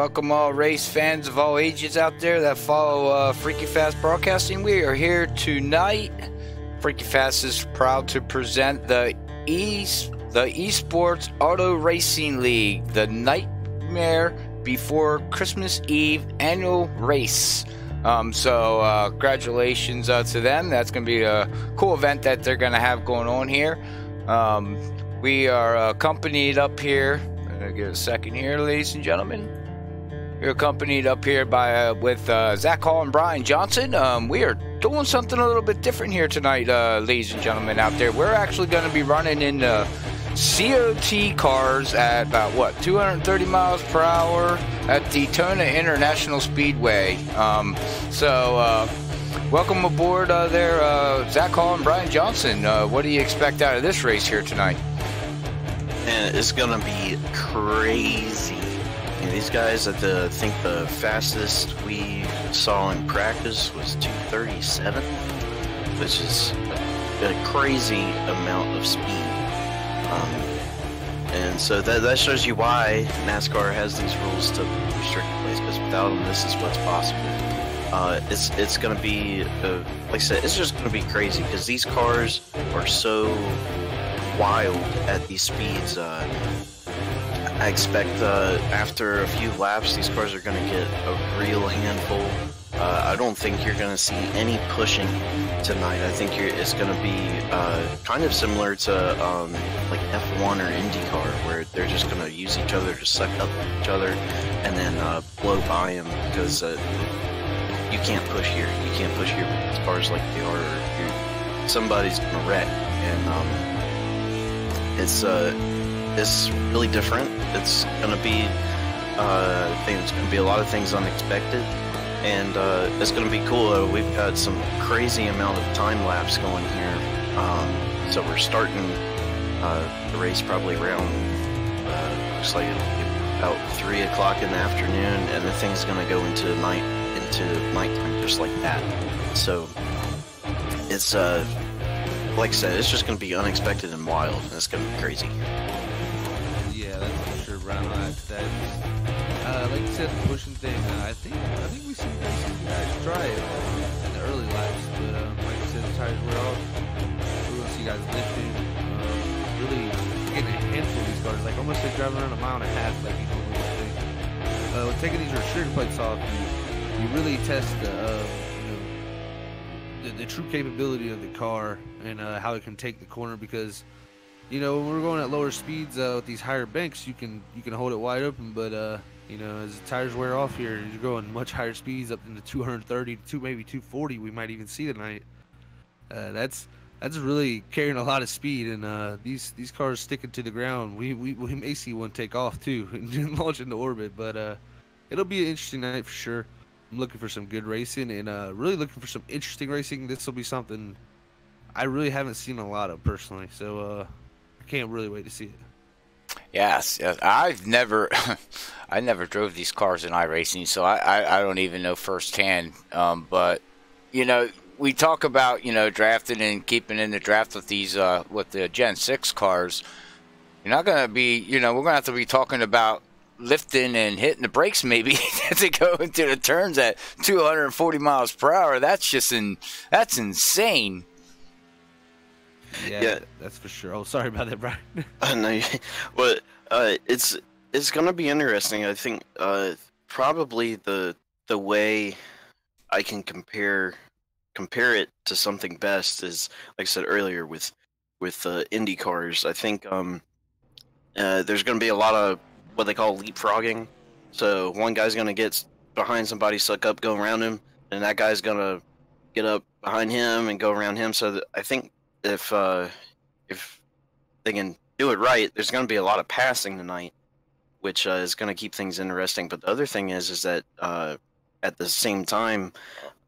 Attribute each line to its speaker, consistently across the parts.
Speaker 1: Welcome all race fans of all ages out there that follow FreekyFast Broadcasting. We are here tonight. FreekyFast is proud to present the eSports Auto Racing League, the Nightmare Before Christmas Eve annual race. Congratulations to them. That's going to be a cool event that they're going to have going on here. We are accompanied up here. Give it a second here, ladies and gentlemen. We're accompanied up here by with Zach Hall and Brian Johnson. We are doing something a little bit different here tonight, ladies and gentlemen out there. We're actually going to be running in COT cars at about, what, 230 miles per hour at Daytona International Speedway. Welcome aboard there, Zach Hall and Brian Johnson. What do you expect out of this race here tonight?
Speaker 2: And it's gonna be crazy. And these guys, think the fastest we saw in practice was 237, which is a crazy amount of speed. And so that shows you why NASCAR has these rules to restrict the place, because without them, this is what's possible. It's gonna be, like I said, it's just gonna be crazy because these cars are so wild at these speeds. I expect after a few laps, these cars are going to get a real handful. I don't think you're going to see any pushing tonight. I think it's going to be kind of similar to like F1 or IndyCar, where they're just going to use each other to suck up each other and then blow by them, because you can't push here. You can't push here with these cars like they are. Somebody's going to wreck. And it's really different. It's gonna be, I think it's gonna be a lot of things unexpected, and it's gonna be cool. We've got some crazy amount of time lapse going here. So we're starting the race probably around, looks like it'll be about 3 o'clock in the afternoon, and the thing's gonna go into nighttime just like that. So it's like I said, it's just going to be unexpected and wild, and it's going to be crazy.
Speaker 3: Yeah, that's for sure, Brian. Like you said, the pushing thing, I think we see guys try it in the early laps, but like I said, the tires wear off. We're going to see guys lifting, really getting a handful of these cars, like almost like driving around a mile and a half, like you normally would. Taking these restrictor plates off, you really test the true capability of the car and how it can take the corner, because when we're going at lower speeds with these higher banks, you can hold it wide open, but as the tires wear off here, you're going much higher speeds up into 230 to maybe 240 we might even see tonight. That's really carrying a lot of speed, and these cars sticking to the ground, we may see one take off too and launch into orbit, but it'll be an interesting night for sure. I'm looking for some good racing, and really looking for some interesting racing. This will be something I really haven't seen a lot of personally, so I can't really wait to see it.
Speaker 1: Yes. I never drove these cars in iRacing, so I don't even know firsthand. But we talk about drafting and keeping in the draft with these with the Gen 6 cars. You're not gonna be we're gonna have to be talking about lifting and hitting the brakes maybe to go into the turns at 240 miles per hour. That's that's insane.
Speaker 3: Yeah, that's for sure. Oh, sorry about that, Brian.
Speaker 2: No, but it's gonna be interesting. I think probably the way I can compare it to something best is, like I said earlier, with Indy cars. I think there's gonna be a lot of what they call leapfrogging. So one guy's gonna get behind somebody, suck up, go around him, and that guy's gonna get up behind him and go around him. So I think if they can do it right, there's gonna be a lot of passing tonight, which is gonna keep things interesting. But the other thing is that at the same time,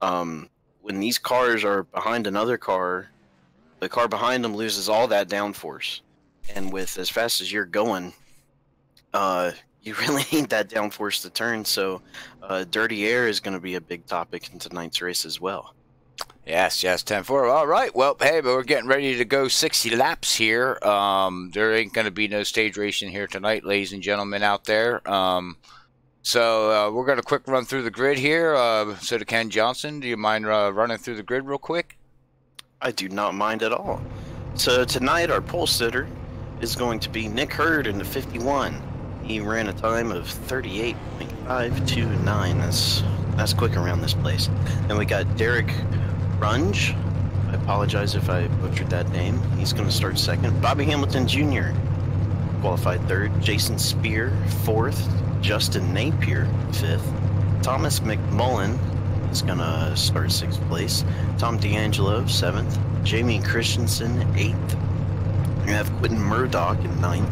Speaker 2: when these cars are behind another car, the car behind them loses all that downforce, and with as fast as you're going, you really need that downforce to turn. So dirty air is going to be a big topic in tonight's race as well.
Speaker 1: Yes, 10-4. All right. Well, hey, but we're getting ready to go 60 laps here. There ain't going to be no stage racing here tonight, ladies and gentlemen out there. So we're going to quick run through the grid here. So to Ken Johnson, do you mind running through the grid real quick?
Speaker 2: I do not mind at all. So tonight our pole sitter is going to be Nick Hurd in the 51. He ran a time of 38.529. That's quick around this place. And we got Derek Runge. I apologize if I butchered that name. He's going to start second. Bobby Hamilton Jr. qualified third. Jason Spear fourth. Justin Napier fifth. Thomas McMullen is going to start sixth place. Tom D'Angelo seventh. Jamie Christensen eighth. You have Quentin Murdoch in ninth.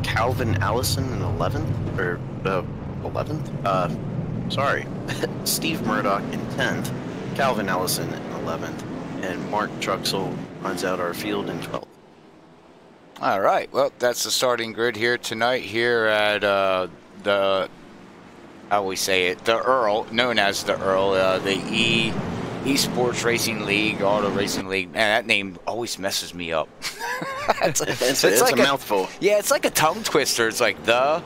Speaker 2: Calvin Allison in 11th. Or 11th? Sorry. Steve Murdoch in 10th. Calvin Allison in 11th. And Mark Truxell runs out our field in 12th.
Speaker 1: All right. Well, that's the starting grid here tonight here at the, how we say it, the Earl, known as the Earl, the eSports Racing League, Auto Racing League. Man, that name always messes me up.
Speaker 2: it's
Speaker 1: like
Speaker 2: a mouthful.
Speaker 1: Yeah, it's like a tongue twister. It's like the,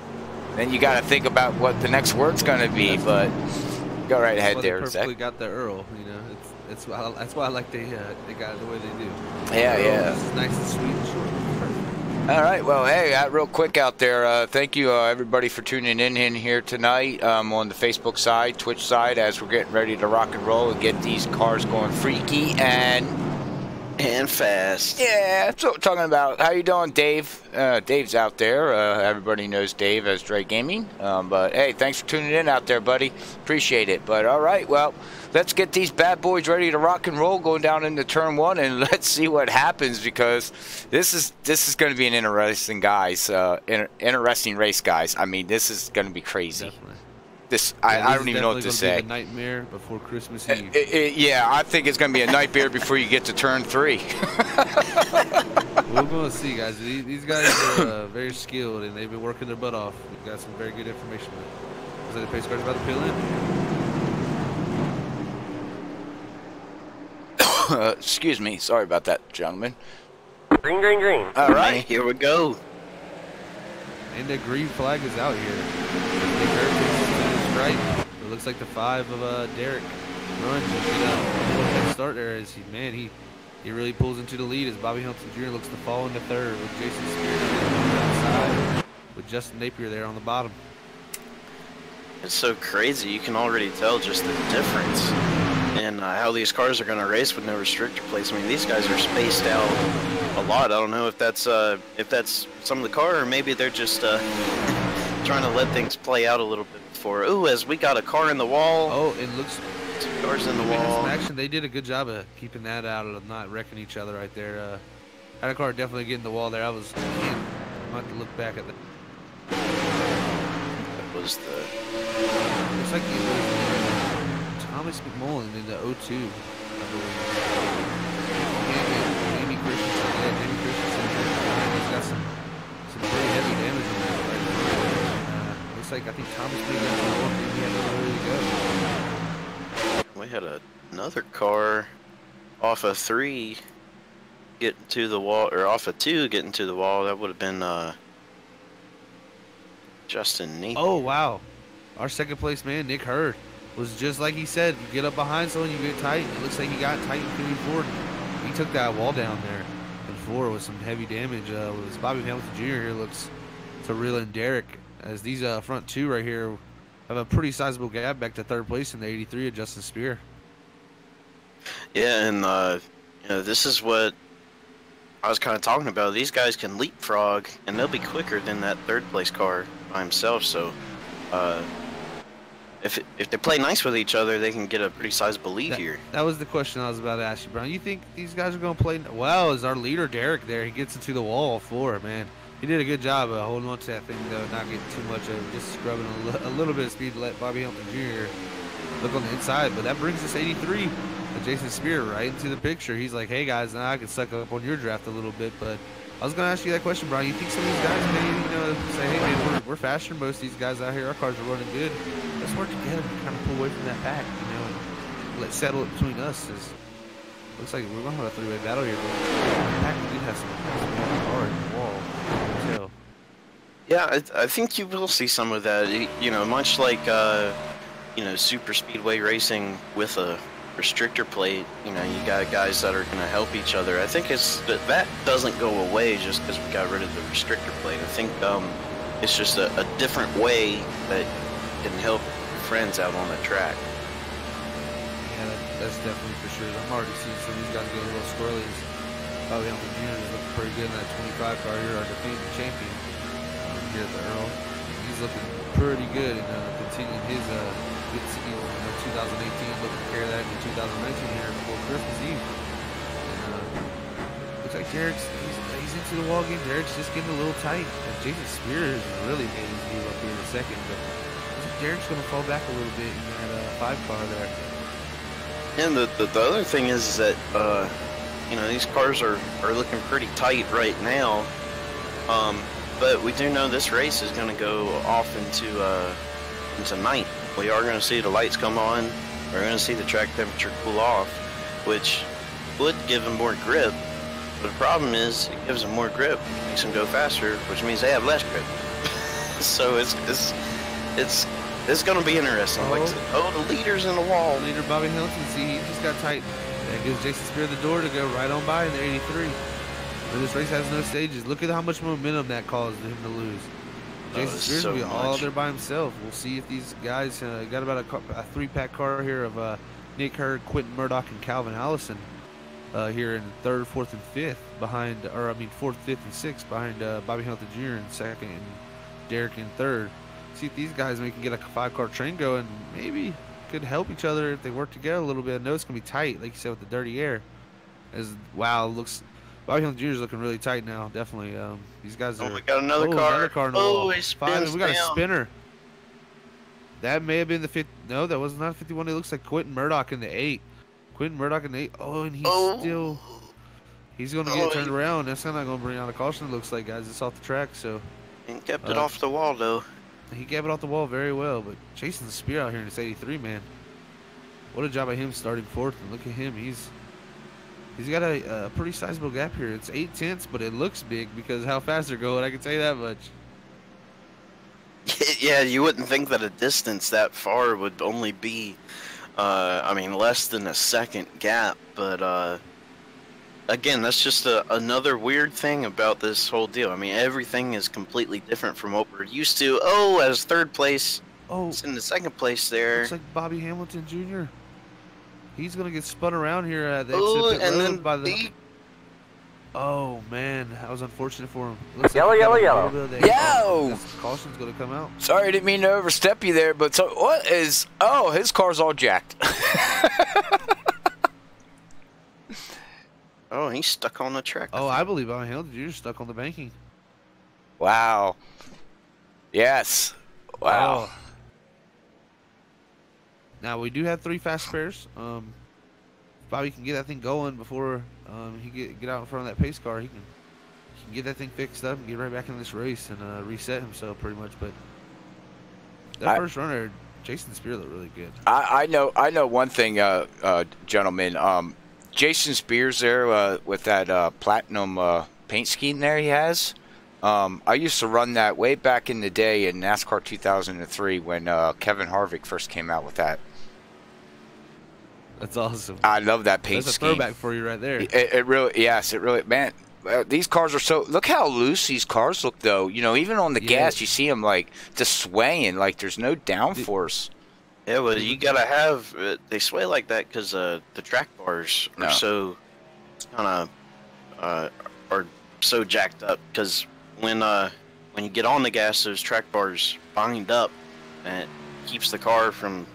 Speaker 1: then you got to think about what the next word's going to be, but go right ahead there.
Speaker 3: They perfectly got the Earl, you know. That's why I like they got it the way they do.
Speaker 1: Yeah, yeah.
Speaker 3: It's nice and sweet and short.
Speaker 1: All right, well, hey, real quick out there, thank you everybody for tuning in here tonight on the Facebook side, Twitch side, as we're getting ready to rock and roll and get these cars going freaky and
Speaker 2: fast.
Speaker 1: Yeah, that's what we're talking about. How you doing, Dave? Dave's out there. Everybody knows Dave as Dre Gaming. But hey, thanks for tuning in out there, buddy. Appreciate it. But all right, well, let's get these bad boys ready to rock and roll going down into turn one, and let's see what happens, because this is going to be an interesting interesting race, guys. I mean, this is going to be crazy.
Speaker 3: Definitely.
Speaker 1: I don't even know what to say.
Speaker 3: Be a nightmare before Christmas Eve.
Speaker 1: Yeah, I think it's going to be a nightmare before you get to turn 3.
Speaker 3: We're going to see, guys. These guys are very skilled, and they've been working their butt off. We've got some very good information. Is that the pace car's about to peel in?
Speaker 1: Excuse me. Sorry about that, gentlemen.
Speaker 4: Green, green, green.
Speaker 1: All right.
Speaker 2: Here we go.
Speaker 3: And the green flag is out here. Right. It looks like the 5 of Derek runs. Head start there as he really pulls into the lead as Bobby Hamilton Jr. looks to fall into third with Jason Spears on the outside with Justin Napier there on the bottom.
Speaker 2: It's so crazy. You can already tell just the difference in how these cars are going to race with no restrictor plates. I mean, these guys are spaced out a lot. I don't know if that's some of the car, or maybe they're just trying to let things play out a little bit before. Ooh, as we got a car in the wall.
Speaker 3: Oh, it looks.
Speaker 2: Some cars in the wall.
Speaker 3: Action. They did a good job of keeping that out of not wrecking each other right there. Had a car definitely getting the wall there. I might have to look back at that.
Speaker 2: That was the.
Speaker 3: Looks like it was Thomas McMullen in the 02. I believe. Amy Christensen. Yeah, Amy Christensen. He's got some pretty heavy damage on that right there. Looks like I think Thomas made that one. He had nowhere to go.
Speaker 2: We had another car off of 3 getting to the wall, or off of 2 getting to the wall. That would have been Justin Napier.
Speaker 3: Oh, wow. Our second place man, Nick Hurd, was just like he said. You get up behind someone, you get tight. It looks like he got tight and coming forward. He took that wall down there and forward with some heavy damage. With Bobby Hamilton Jr. here looks to reel in Derek, as these front 2 right here have a pretty sizable gap back to third place in the 83 of Justin Spear.
Speaker 2: Yeah, and you know, this is what I was kind of talking about. These guys can leapfrog, and they'll be quicker than that third place car by himself. So, if they play nice with each other, they can get a pretty sizable lead here.
Speaker 3: That was the question I was about to ask you, Brian. You think these guys are going to play well? Is our leader Derek there? He gets into the wall for it, man. He did a good job of holding on to that thing, though, not getting too much of just scrubbing a little bit of speed to let Bobby Hamilton Jr. look on the inside. But that brings us 83, Jason Spear, right into the picture. He's like, hey, guys, now I can suck up on your draft a little bit. But I was going to ask you that question, Brian. You think some of these guys may, say, hey, man, we're faster than most of these guys out here. Our cars are running good. Let's work together and kind of pull away from that pack, and let's settle it between us. Looks like we're going to have a 3-way battle here. But the pack did have some hard wall.
Speaker 2: Yeah, I think you will see some of that. You know, much like you know, super speedway racing with a restrictor plate. You know, you got guys that are going to help each other. I think that doesn't go away just because we got rid of the restrictor plate. I think it's just a different way that you can help your friends out on the track.
Speaker 3: Yeah, that's definitely for sure. I'm already seeing some of these guys get a little squirrely. Bobby Hamilton Jr. is looking pretty good in that 25 car here, our defending champion here at the Earl. He's looking pretty good and continuing his good season in 2018, looking to carry that into 2019 here before Christmas Eve. And, looks like Derek's he's into the wall game. Derek's just getting a little tight. And Jason Spears really made his move up here in a second, but I think Derek's going to fall back a little bit in that 5 car there.
Speaker 2: And the other thing is that you know, these cars are looking pretty tight right now. But we do know this race is going to go off into night. We are going to see the lights come on. We're going to see the track temperature cool off, which would give them more grip. But the problem is, it gives them more grip, makes them go faster, which means they have less grip. So it's going to be interesting. Like, the leader's in the wall.
Speaker 3: Leader Bobby Hamilton, see, he just got tight. That gives Jason Spear the door to go right on by in the 83. But this race has no stages. Look at how much momentum that caused him to lose. Jason Spears will be all there by himself. We'll see if these guys got about a 3-pack car here of Nick Hurd, Quentin Murdoch, and Calvin Allison here in 3rd, 4th, and 5th behind, or I mean 4th, 5th, and 6th behind Bobby Hamilton Jr. in 2nd and Derek in 3rd. See if these guys can get a 5-car train going. Maybe could help each other if they work together a little bit. I know it's gonna be tight, like you said, with the dirty air. Wow, looks. Bobby Hamilton Jr. is looking really tight now. Definitely. These guys are.
Speaker 2: Oh, we got another car.
Speaker 3: Another car in the wall.
Speaker 2: He spins
Speaker 3: we got
Speaker 2: down.
Speaker 3: a spinner. That may have been the 50. No, that was not 51. It looks like Quentin Murdoch in the 8. Quentin Murdoch in the 8. Oh, and he's still. He's going to get turned around. That's not going to bring out a caution. It looks like, guys. It's off the track. So.
Speaker 2: He kept it off the wall though.
Speaker 3: He kept it off the wall very well. But Jason Spear out here in this 83, man. What a job by him starting 4th. And look at him. He's got a pretty sizable gap here. It's 8/10, but it looks big because how fast they're going. I can tell you that much.
Speaker 2: Yeah, you wouldn't think that a distance that far would only be, I mean, less than a second gap. But again, that's just another weird thing about this whole deal. I mean, everything is completely different from what we're used to. Oh, as 3rd place. Oh, it's in the 2nd place there.
Speaker 3: Looks like Bobby Hamilton Jr. He's gonna get spun around here at the
Speaker 2: exit
Speaker 3: and
Speaker 2: then
Speaker 3: by the. Oh man, that was unfortunate for him. Looks
Speaker 4: yellow,
Speaker 3: like
Speaker 4: yellow, yellow.
Speaker 1: Yo!
Speaker 3: Caution's gonna come out.
Speaker 1: Sorry, I didn't mean to overstep you there, but so what is? Oh, his car's all jacked.
Speaker 2: Oh, he's stuck on the track.
Speaker 3: Oh, I believe Bobby Hamilton Jr. stuck on the banking.
Speaker 1: Wow. Yes. Wow.
Speaker 3: Oh. Now we do have 3 fast spares. Bobby can get that thing going before he get out in front of that pace car. He can get that thing fixed up and get right back in this race and reset himself pretty much. But that first runner, Jason Spear, looked really good.
Speaker 1: I know one thing, gentlemen. Jason Spears there with that platinum paint scheme there he has. I used to run that way back in the day in NASCAR 2003 when Kevin Harvick first came out with that.
Speaker 3: That's awesome.
Speaker 1: I love that paint scheme.
Speaker 3: That's a throwback for you right there.
Speaker 1: It really, yes, it really, man. These cars are so. Look how loose these cars look, though. You know, even on the gas, you see them like just swaying, like there's no downforce.
Speaker 2: Yeah, well, you gotta have. They sway like that because the track bars are so kind of are so jacked up. Because when you get on the gas, those track bars bind up, and it keeps the car from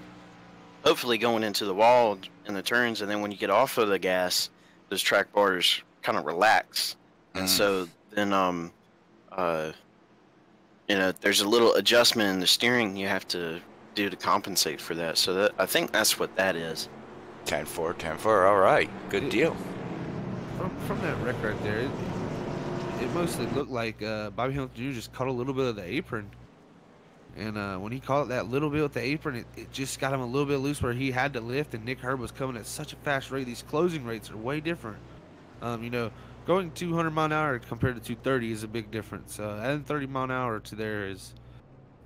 Speaker 2: hopefully going into the wall in the turns. And then when you get off of the gas, those track bars kind of relax, and so then you know, there's a little adjustment in the steering you have to do to compensate for that. So that, I think that's what that is.
Speaker 1: 10-4, 10-4. All right, good deal.
Speaker 3: From that wreck right there, it mostly looked like Bobby Hamilton Jr. just caught a little bit of the apron, and when he caught that little bit with the apron, it just got him a little bit loose where he had to lift, and Nick Hurd was coming at such a fast rate. These closing rates are way different. You know, going 200 mile an hour compared to 230 is a big difference. Adding 30 mile an hour to there is,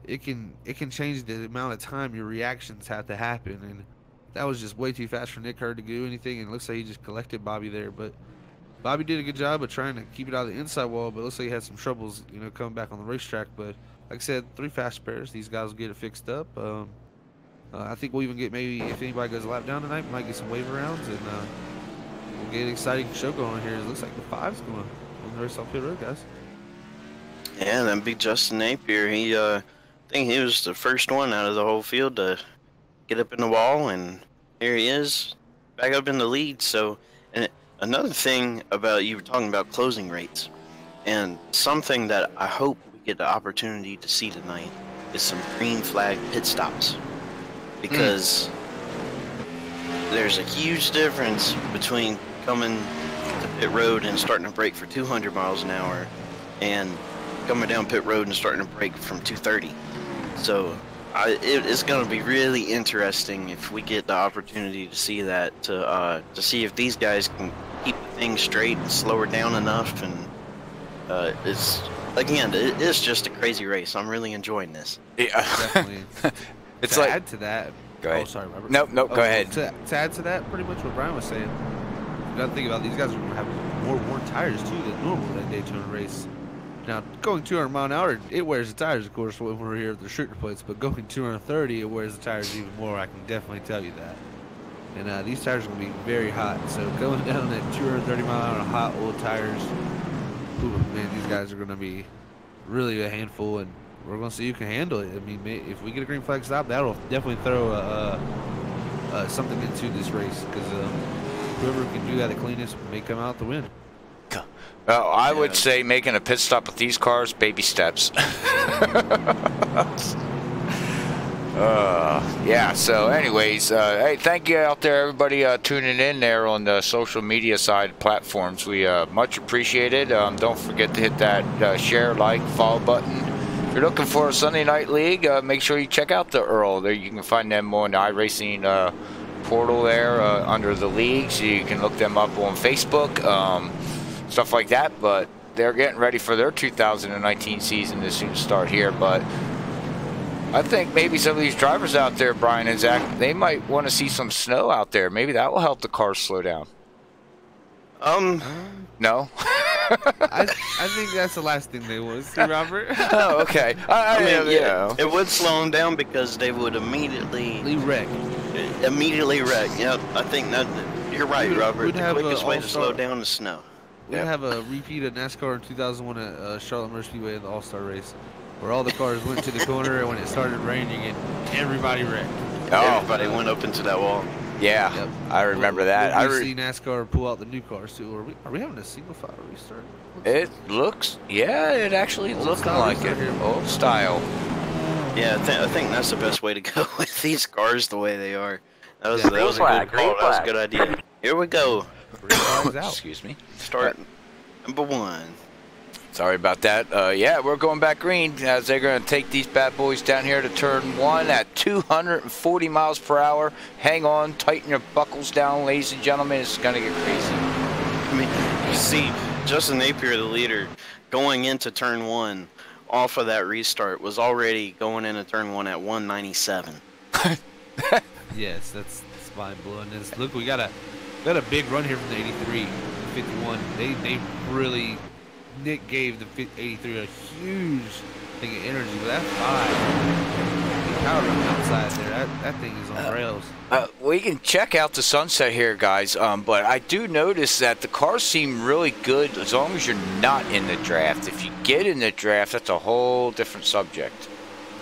Speaker 3: it can change the amount of time your reactions have to happen, and that was just way too fast for Nick Hurd to do anything, and it looks like he just collected Bobby there. But Bobby did a good job of trying to keep it out of the inside wall, but it looks like he had some troubles, you know, coming back on the racetrack. But like I said, 3 fast pairs, these guys will get it fixed up. I think we'll even get, maybe if anybody goes a lap down tonight, we might get some waiver rounds, and we'll get an exciting show going on here. It looks like the 5's going on the race off pit road, guys.
Speaker 2: Yeah, that'd be Justin Napier. He, I think he was the first one out of the whole field to get up in the wall, and here he is, back up in the lead. So, and another thing about, you were talking about closing rates, and something that I hope we get the opportunity to see tonight is some green flag pit stops, because there's a huge difference between coming to pit road and starting to brake for 200 miles an hour and coming down pit road and starting to brake from 230. So it's going to be really interesting if we get the opportunity to see that, to see if these guys can keep the thing straight and slow her down enough. And it's, again, it's just a crazy race. I'm really enjoying this.
Speaker 1: Yeah,
Speaker 3: Definitely.
Speaker 1: it's
Speaker 3: to
Speaker 1: like,
Speaker 3: add to that.
Speaker 1: Go ahead.
Speaker 3: Oh, sorry, Robert.
Speaker 1: Nope, go ahead.
Speaker 3: To add to that, pretty much what Brian was saying. You got to think about, these guys are going to have more worn tires too than normal in a Daytona race. Now, going 200 mile an hour, it wears the tires, of course, when we're here at the restrictor plates. But going 230, it wears the tires even more. I can definitely tell you that. And these tires are going to be very hot. So going down at 230 mile an hour hot old tires, ooh, man, these guys are going to be really a handful. And we're going to see who can handle it. I mean, if we get a green flag stop, that'll definitely throw something into this race, because whoever can do that the cleanest may come out the win.
Speaker 1: I would say making a pit stop with these cars, baby steps. Yeah, so anyways, hey, thank you out there, everybody tuning in there on the social media side platforms. We much appreciate it. Don't forget to hit that share, like, follow button. If you're looking for a Sunday Night League, make sure you check out the Earl. There you can find them on the iRacing portal there under the leagues. You can look them up on Facebook. Stuff like that, but they're getting ready for their 2019 season to soon start here. But I think maybe some of these drivers out there, Brian and Zach, they might want to see some snow out there. Maybe that will help the cars slow down. No?
Speaker 3: I think that's the last thing they want to see, Robert.
Speaker 1: Oh, okay. I mean,
Speaker 2: yeah, it would slow them down because they would immediately
Speaker 3: wreck.
Speaker 2: Yeah, I think that you're right, Robert. The quickest way to
Speaker 3: all-star.
Speaker 2: slow down is snow.
Speaker 3: We have a repeat of NASCAR in 2001 at Charlotte Motor Speedway in the All-Star race, where all the cars went to the corner, and when it started raining, everybody wrecked.
Speaker 2: Everybody went up into that wall.
Speaker 1: Yeah, yep. I remember that.
Speaker 3: I see NASCAR pull out the new cars too. Are we having a single file restart?
Speaker 1: It looks, yeah, it actually looks like it. Old style.
Speaker 2: Yeah, I think that's the best way to go with these cars the way they are. That was a good call. That was a good idea. Here we go.
Speaker 1: Excuse me.
Speaker 2: Start number 1.
Speaker 1: Sorry about that. Yeah, we're going back green as they're going to take these bad boys down here to turn 1 at 240 miles per hour. Hang on, tighten your buckles down, ladies and gentlemen. It's going to get crazy.
Speaker 2: I mean, you see, Justin Napier, the leader, going into turn 1 off of that restart, was already going into turn 1 at 197.
Speaker 3: Yes, that's mind-blowing. Look, we got a big run here from the 83, the 51. They really, Nick gave the 83 a huge thing of energy, but that 5, the power run outside there, that thing is on rails.
Speaker 1: We can check out the sunset here, guys, but I do notice that the cars seem really good as long as you're not in the draft. If you get in the draft, that's a whole different subject.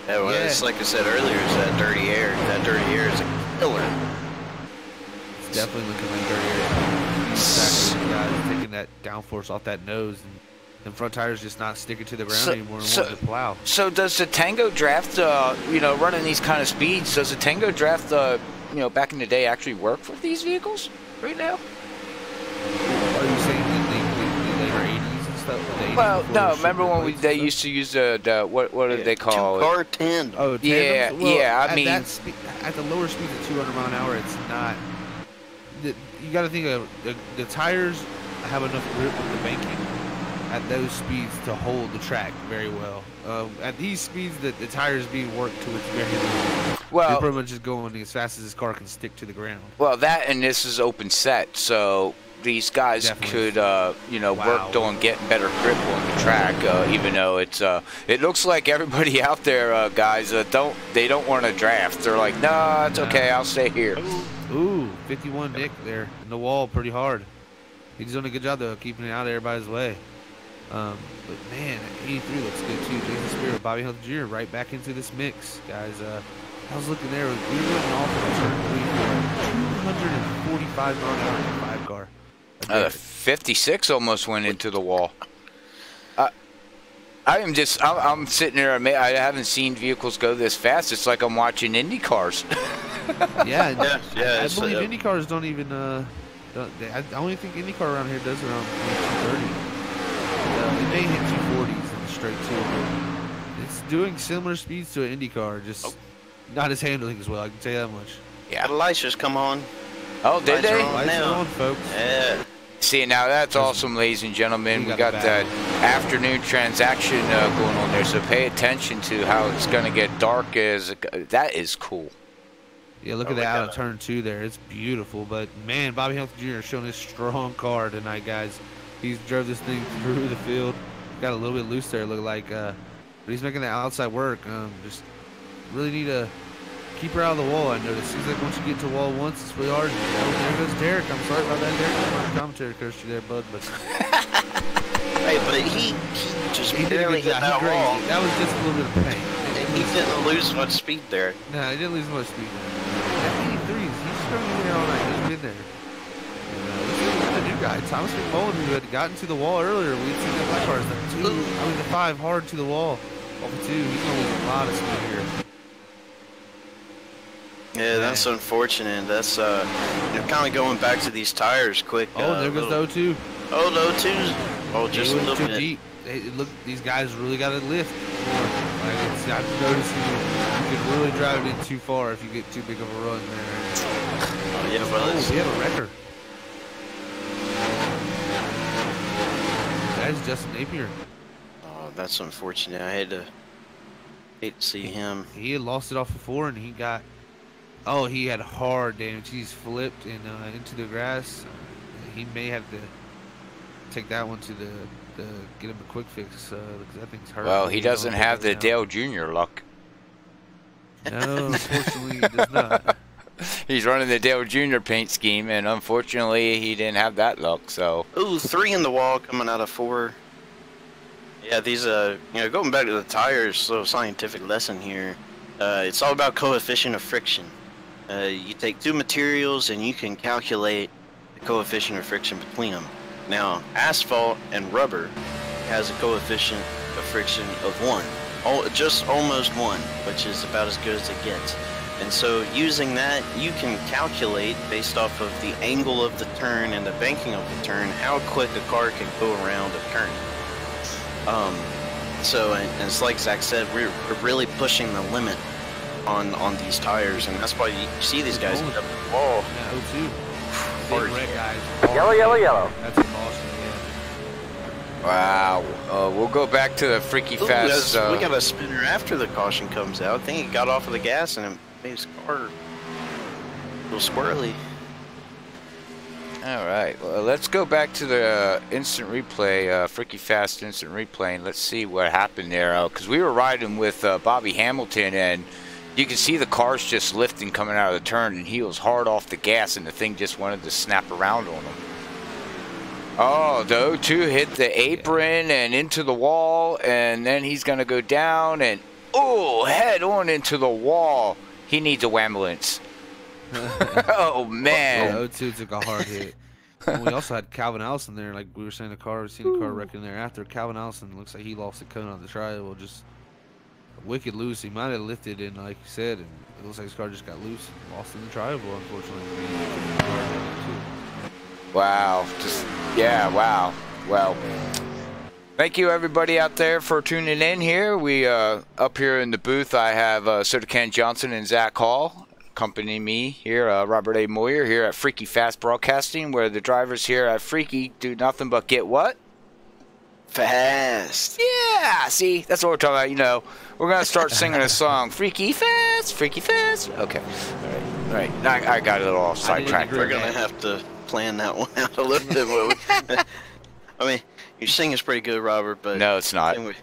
Speaker 2: Yeah, well, it's like I said earlier, it's that dirty air. That dirty air is a killer.
Speaker 3: It's definitely looking like dirty air. Exactly, guys taking that downforce off that nose, and the front tires just not sticking to the ground anymore and wanting to plow.
Speaker 1: So does the Tango draft, running these kind of speeds, does the Tango draft, back in the day actually work for these vehicles right now?
Speaker 3: Are you saying the later 80s and stuff?
Speaker 1: Well, no, remember when they used to use what did they call it?
Speaker 2: Two-car tandem.
Speaker 3: Oh, tandems?
Speaker 1: Yeah,
Speaker 3: well,
Speaker 1: yeah, I mean...
Speaker 3: at the lower speeds of 200 mile an hour, it's not... You got to think of the tires have enough grip with the banking at those speeds to hold the track very well. At these speeds, the tires being worked to its very limit.
Speaker 1: Well,
Speaker 3: you're pretty much just going as fast as this car can stick to the ground.
Speaker 1: Well, that and this is open set, so these guys
Speaker 3: Definitely.
Speaker 1: could, you know, work on getting better grip on the track. Even though it's, it looks like everybody out there, guys, they don't want to draft. They're like, nah, it's okay, I'll stay here.
Speaker 3: Ooh, 51 Nick there in the wall, pretty hard. He's doing a good job though, keeping it out of everybody's way. But man, 83 looks good too. Jason Spear, Bobby Hunt Jr. right back into this mix, guys. I was looking there. We were looking off of turn 3 for 245 mile an hour in a 5 car.
Speaker 1: 56 almost went into the wall. I'm sitting there. I haven't seen vehicles go this fast. It's like I'm watching Indy cars.
Speaker 3: Yeah,
Speaker 2: yeah.
Speaker 3: I believe Indy cars don't even. I only think Indy car around here does around 230. It may hit 240s in the straight too. But it's doing similar speeds to an Indy car, just not as handling as well. I can tell you that much.
Speaker 2: Yeah. The lights just come on.
Speaker 1: Oh, did they?
Speaker 3: Lights are on, folks.
Speaker 2: Yeah.
Speaker 1: See, now that's awesome, ladies and gentlemen. We got that afternoon transaction going on there, so pay attention to how it's going to get dark. That is cool.
Speaker 3: Yeah, look at that out of turn 2 there. It's beautiful, but man, Bobby Hunt Jr. showing his strong car tonight, guys. He's drove this thing through the field. Got a little bit loose there, look like, but he's making the outside work. Just really need to keep her out of the wall. I noticed. Seems like once you get to the wall once, it's really hard. Oh, there goes Derek. I'm sorry about that, Derek. Commentary cursed you there, bud. But
Speaker 2: hey, but he just barely hit that wall.
Speaker 3: That was just a little bit of pain.
Speaker 2: He didn't lose much speed there.
Speaker 3: No, he didn't lose much speed there. That 83s, he's struggling in there all night. He's been there. The new guy, Thomas McMullen, who had gotten to the wall earlier. We'd seen that black cars, the 5 hard to the wall. Off the 2, he's gonna lose a lot of speed here.
Speaker 2: Yeah, that's unfortunate. That's kind of going back to these tires quick.
Speaker 3: Oh, there goes the 02.
Speaker 2: Oh, the 02's. Oh, just a little
Speaker 3: too
Speaker 2: bit.
Speaker 3: Deep. Look, these guys really got to lift more. Like I've noticed you can really drive it in too far if you get too big of a run there.
Speaker 2: Oh, yeah, but
Speaker 3: we have a wrecker. That's Justin Napier.
Speaker 2: Oh, that's unfortunate. I hate to see him.
Speaker 3: He had lost it off before, and he got. Oh, he had hard damage. He's flipped and into the grass. He may have to take that one to the get him a quick fix because that thing's hurt.
Speaker 1: Well, he doesn't have the Dale Jr. luck.
Speaker 3: No, unfortunately, he does not.
Speaker 1: He's running the Dale Jr. paint scheme, and unfortunately, he didn't have that luck. So.
Speaker 2: Ooh, 3 in the wall coming out of 4. Yeah, these going back to the tires, little scientific lesson here. It's all about coefficient of friction. You take 2 materials and you can calculate the coefficient of friction between them. Now, asphalt and rubber has a coefficient of friction of 1. Just almost 1, which is about as good as it gets. And so using that, you can calculate, based off of the angle of the turn and the banking of the turn, how quick a car can go around a turn. And it's like Zach said, we're really pushing the limit on these tires, and that's why you see these guys get up the wall.
Speaker 3: Yeah, 02. Big red guys.
Speaker 4: Yellow, yellow, yellow.
Speaker 3: That's a Boston, yeah.
Speaker 1: Wow. We'll go back to the FreekyFast.
Speaker 2: We got a spinner after the caution comes out. I think he got off of the gas and it made his car a little squirrely.
Speaker 1: All right. Well, let's go back to the instant replay, FreekyFast instant replay, and let's see what happened there. Because we were riding with Bobby Hamilton, and you can see the cars just lifting coming out of the turn, and he was hard off the gas, and the thing just wanted to snap around on him. Oh, the 02 hit the apron and into the wall, and then he's going to go down, and head on into the wall. He needs a ambulance. Oh, man.
Speaker 3: Yeah, 02 took a hard hit. And we also had Calvin Allison there, like we were saying, seen a car wrecking there after. Calvin Allison looks like he lost the cone on the tri-oval, just wicked loose. He might have lifted, and like you said, and it looks like his car just got loose and lost in the tri-oval, unfortunately.
Speaker 1: Wow. Wow. Well, thank you everybody out there for tuning in here. We up here in the booth, I have Soda Can Johnson and Zach Hall. accompanying me here, Robert A. Moyer, here at FreekyFast Broadcasting, where the drivers here at Freaky do nothing but get what?
Speaker 2: Fast.
Speaker 1: Yeah, see, that's what we're talking about. You know, we're gonna start singing a song, Freaky Fast, Freaky Fast. Okay, all right. I got a little off sidetracked.
Speaker 2: We're gonna have to plan that one out a little bit. I mean, your singing's pretty good, Robert, but
Speaker 1: no, it's not. No,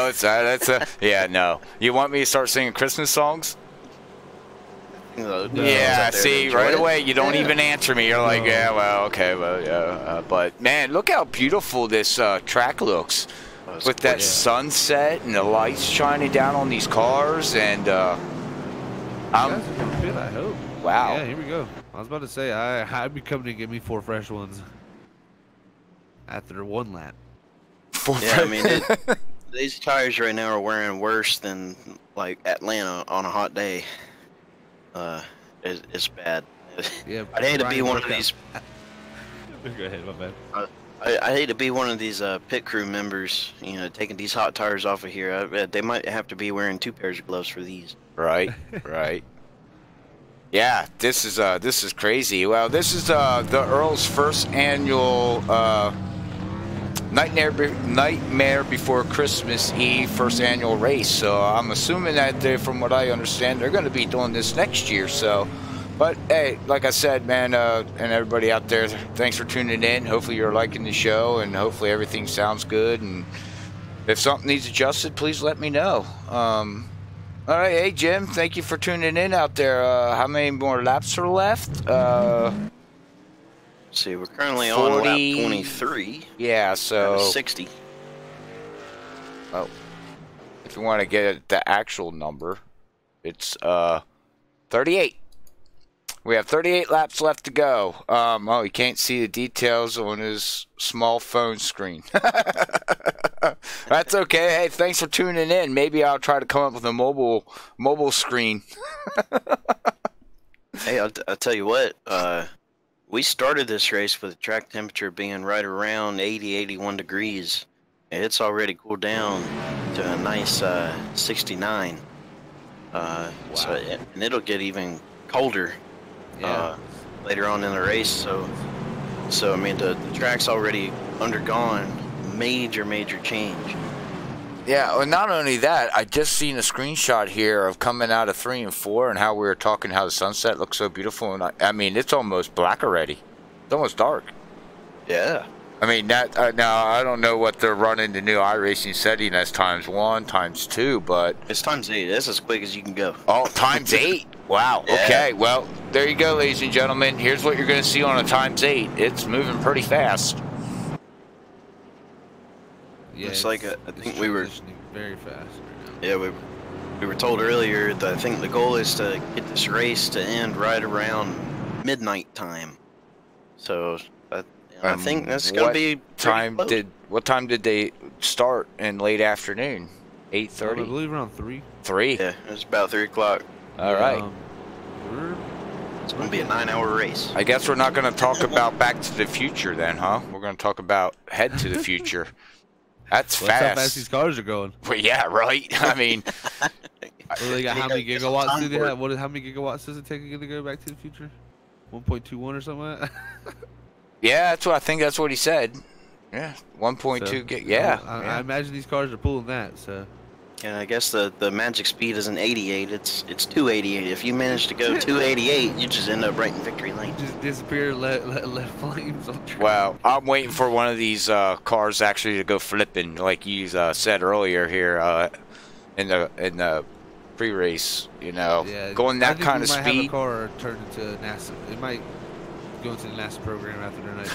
Speaker 1: it's not. That's a yeah. No, you want me to start singing Christmas songs?
Speaker 2: No,
Speaker 1: yeah, see, right away, you don't even answer me. You're like, yeah, well, okay, well, yeah. But, man, look how beautiful this track looks with that sunset and the lights shining down on these cars. And,
Speaker 3: I hope.
Speaker 1: Wow.
Speaker 3: Yeah, here we go. I was about to say, I'd be coming to get me 4 fresh ones after 1 lap.
Speaker 2: Yeah, I mean, these tires right now are wearing worse than, like, Atlanta on a hot day. It's bad.
Speaker 3: Yeah,
Speaker 2: I'd hate to be one of these.
Speaker 3: Go ahead, my bad.
Speaker 2: I hate to be one of these pit crew members, you know, taking these hot tires off of here. They might have to be wearing 2 pairs of gloves for these.
Speaker 1: Right, right. Yeah, this is crazy. Well, this is the Earl's first annual Nightmare Before Christmas Eve first annual race. So I'm assuming that from what I understand, they're going to be doing this next year. So, but hey, like I said, man, and everybody out there, thanks for tuning in. Hopefully you're liking the show, and hopefully everything sounds good. And if something needs adjusted, please let me know. All right, hey Jim, thank you for tuning in out there. How many more laps are left?
Speaker 2: Let's see, we're currently on lap 23.
Speaker 1: Yeah, so
Speaker 2: 60.
Speaker 1: Oh, if you want to get the actual number, it's 38. We have 38 laps left to go. Oh, you can't see the details on his small phone screen. That's okay. Hey, thanks for tuning in. Maybe I'll try to come up with a mobile screen.
Speaker 2: Hey, I'll tell you what. We started this race with the track temperature being right around 80, 81 degrees. It's already cooled down to a nice 69. Wow. And it'll get even colder later on in the race. So I mean, the track's already undergone major change.
Speaker 1: Yeah, well, not only that, I just seen a screenshot here of coming out of 3 and 4 and how we were talking how the sunset looks so beautiful. And I mean, it's almost black already. It's almost dark.
Speaker 2: Yeah.
Speaker 1: I mean, that now I don't know what they're running the new iRacing setting as ×1, ×2, but
Speaker 2: it's ×8. That's as quick as you can go.
Speaker 1: Oh, ×8. Wow. Yeah. Okay. Well, there you go, ladies and gentlemen. Here's what you're going to see on a ×8. It's moving pretty fast.
Speaker 2: Yeah, it's like I think we were
Speaker 3: very fast right now.
Speaker 2: Yeah, we were told earlier that I think the goal is to get this race to end right around midnight time. So I think that's gonna be
Speaker 1: what time did they start in late afternoon? 8:30.
Speaker 3: I believe around 3.
Speaker 1: 3.
Speaker 2: Yeah, it was about 3 o'clock.
Speaker 1: All right.
Speaker 2: It's gonna be a 9-hour race.
Speaker 1: I guess we're not gonna talk about Back to the Future then, huh? We're gonna talk about Head to the Future. That's fast.
Speaker 3: That's how fast these cars are going.
Speaker 1: Well, yeah, right. I mean,
Speaker 3: well, they got how many gigawatts do they have? How many gigawatts does it take to go Back to the Future? 1.21 or something like that?
Speaker 1: Yeah, that's what I think. That's what he said. Yeah, 1.2 gig. Yeah,
Speaker 3: I imagine these cars are pulling that. So.
Speaker 2: Yeah, I guess the magic speed isn't 88. It's 288. If you manage to go 288, you just end up right in victory lane.
Speaker 3: Just disappear, let flames on track.
Speaker 1: Well, I'm waiting for one of these cars actually to go flipping, like you said earlier here in the pre-race. You know, going that kind of speed.
Speaker 3: Might have a car turn into NASA. It might go into the NASA program after tonight.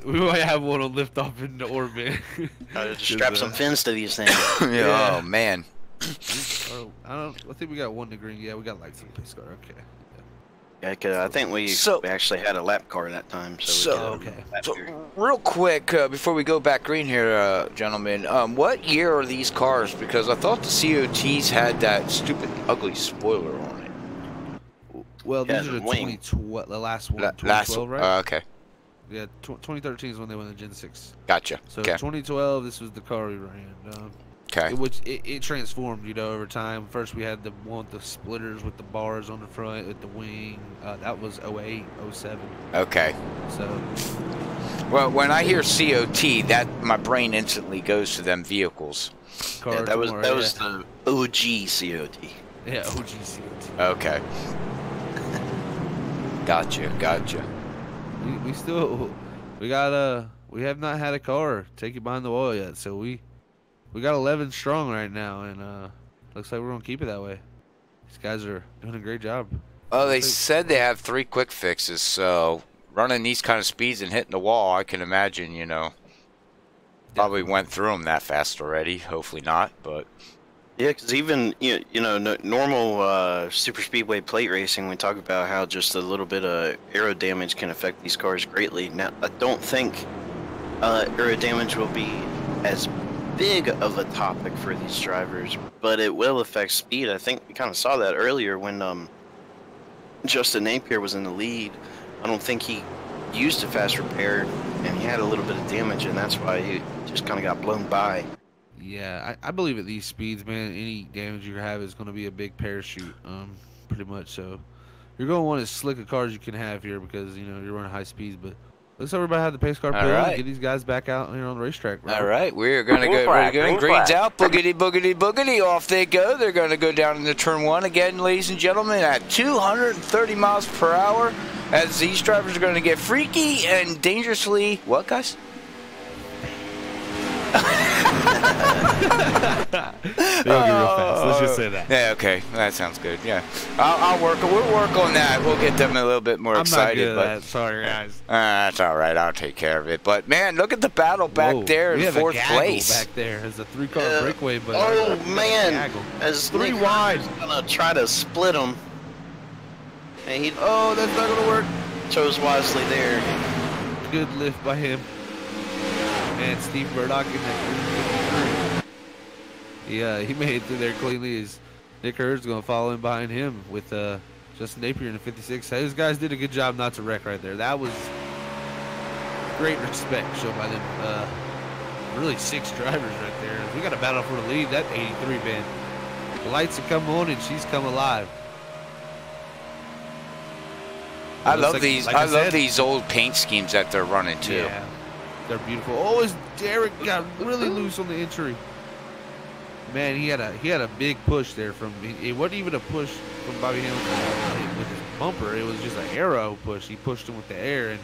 Speaker 3: we might have one on lift off into orbit.
Speaker 2: Just strap some fins to these things.
Speaker 1: Yeah. Oh man.
Speaker 3: I think we got 1 to green. Yeah, we got lights on the pace car. Okay.
Speaker 2: Yeah, cause I think we actually had a lap car that time. So
Speaker 1: real quick before we go back green here, gentlemen, what year are these cars? Because I thought the COTs had that stupid ugly spoiler on it.
Speaker 3: Well, these are the 2012, the last one, 2012, right?
Speaker 1: Okay.
Speaker 3: Yeah, 2013 is when they went to Gen 6.
Speaker 1: Gotcha.
Speaker 3: So 2012, this was the car we ran.
Speaker 1: Okay.
Speaker 3: Which it transformed, you know, over time. First we had the one with the splitters with the bars on the front with the wing. That was 08, 07.
Speaker 1: Okay.
Speaker 3: So.
Speaker 1: Well, when I hear COT, that my brain instantly goes to them vehicles.
Speaker 2: Yeah, that was the OG COT.
Speaker 3: Yeah, OG COT.
Speaker 1: Okay. Gotcha.
Speaker 3: We have not had a car take it behind the wall yet, so we got 11 strong right now, and looks like we're gonna keep it that way. These guys are doing a great job.
Speaker 1: Well, they said they have 3 quick fixes, so running these kind of speeds and hitting the wall, I can imagine, you know, probably went through them that fast already. Hopefully not, but
Speaker 2: yeah, because even you know normal super speedway plate racing, we talk about how just a little bit of aero damage can affect these cars greatly. Now, I don't think aero damage will be as big of a topic for these drivers, but it will affect speed. I think we kind of saw that earlier when Justin Napier was in the lead. I don't think he used a fast repair, and he had a little bit of damage, and that's why he just kind of got blown by.
Speaker 3: Yeah, I believe at these speeds, man, any damage you have is going to be a big parachute, pretty much. So you're going to want as slick a car as you can have here because, you know, you're running high speeds. But let's everybody have the pace car put on, get these guys back out here on the racetrack. Right?
Speaker 1: All right, we're going to go. We're going greens out, boogity, boogity, boogity. Off they go. They're going to go down into turn 1 again, ladies and gentlemen, at 230 miles per hour. As these drivers are going to get freaky and dangerously. What, guys?
Speaker 3: They'll get real fast. Let's just say that.
Speaker 1: Yeah, okay, that sounds good. Yeah, I'll work. We'll work on that. We'll get them a little bit more excited.
Speaker 3: I'm not good at that. Sorry, guys.
Speaker 1: That's all right. I'll take care of it. But man, look at the battle back there in 4th place.
Speaker 3: Back there as a 3-car breakaway. But
Speaker 2: oh man, as
Speaker 3: 3 wide,
Speaker 2: gonna try to split them. And he
Speaker 3: that's not gonna work.
Speaker 2: Chose wisely there.
Speaker 3: Good lift by him. Man, Steve Murdoch in that 353. Yeah, he made it through there cleanly. As Nick Hurd's going to follow in behind him with Justin Napier in the 56. Those guys did a good job not to wreck right there. That was great respect shown by them. Really 6 drivers right there. We got a battle for the lead. That 83 van. The lights have come on and she's come alive.
Speaker 1: I love these. I love these old paint schemes that they're running too.
Speaker 3: Yeah. They're beautiful. Oh, as Derek got really loose on the entry. Man, he had a big push there from. It wasn't even a push from Bobby Hamilton with his bumper. It was just an arrow push. He pushed him with the air, and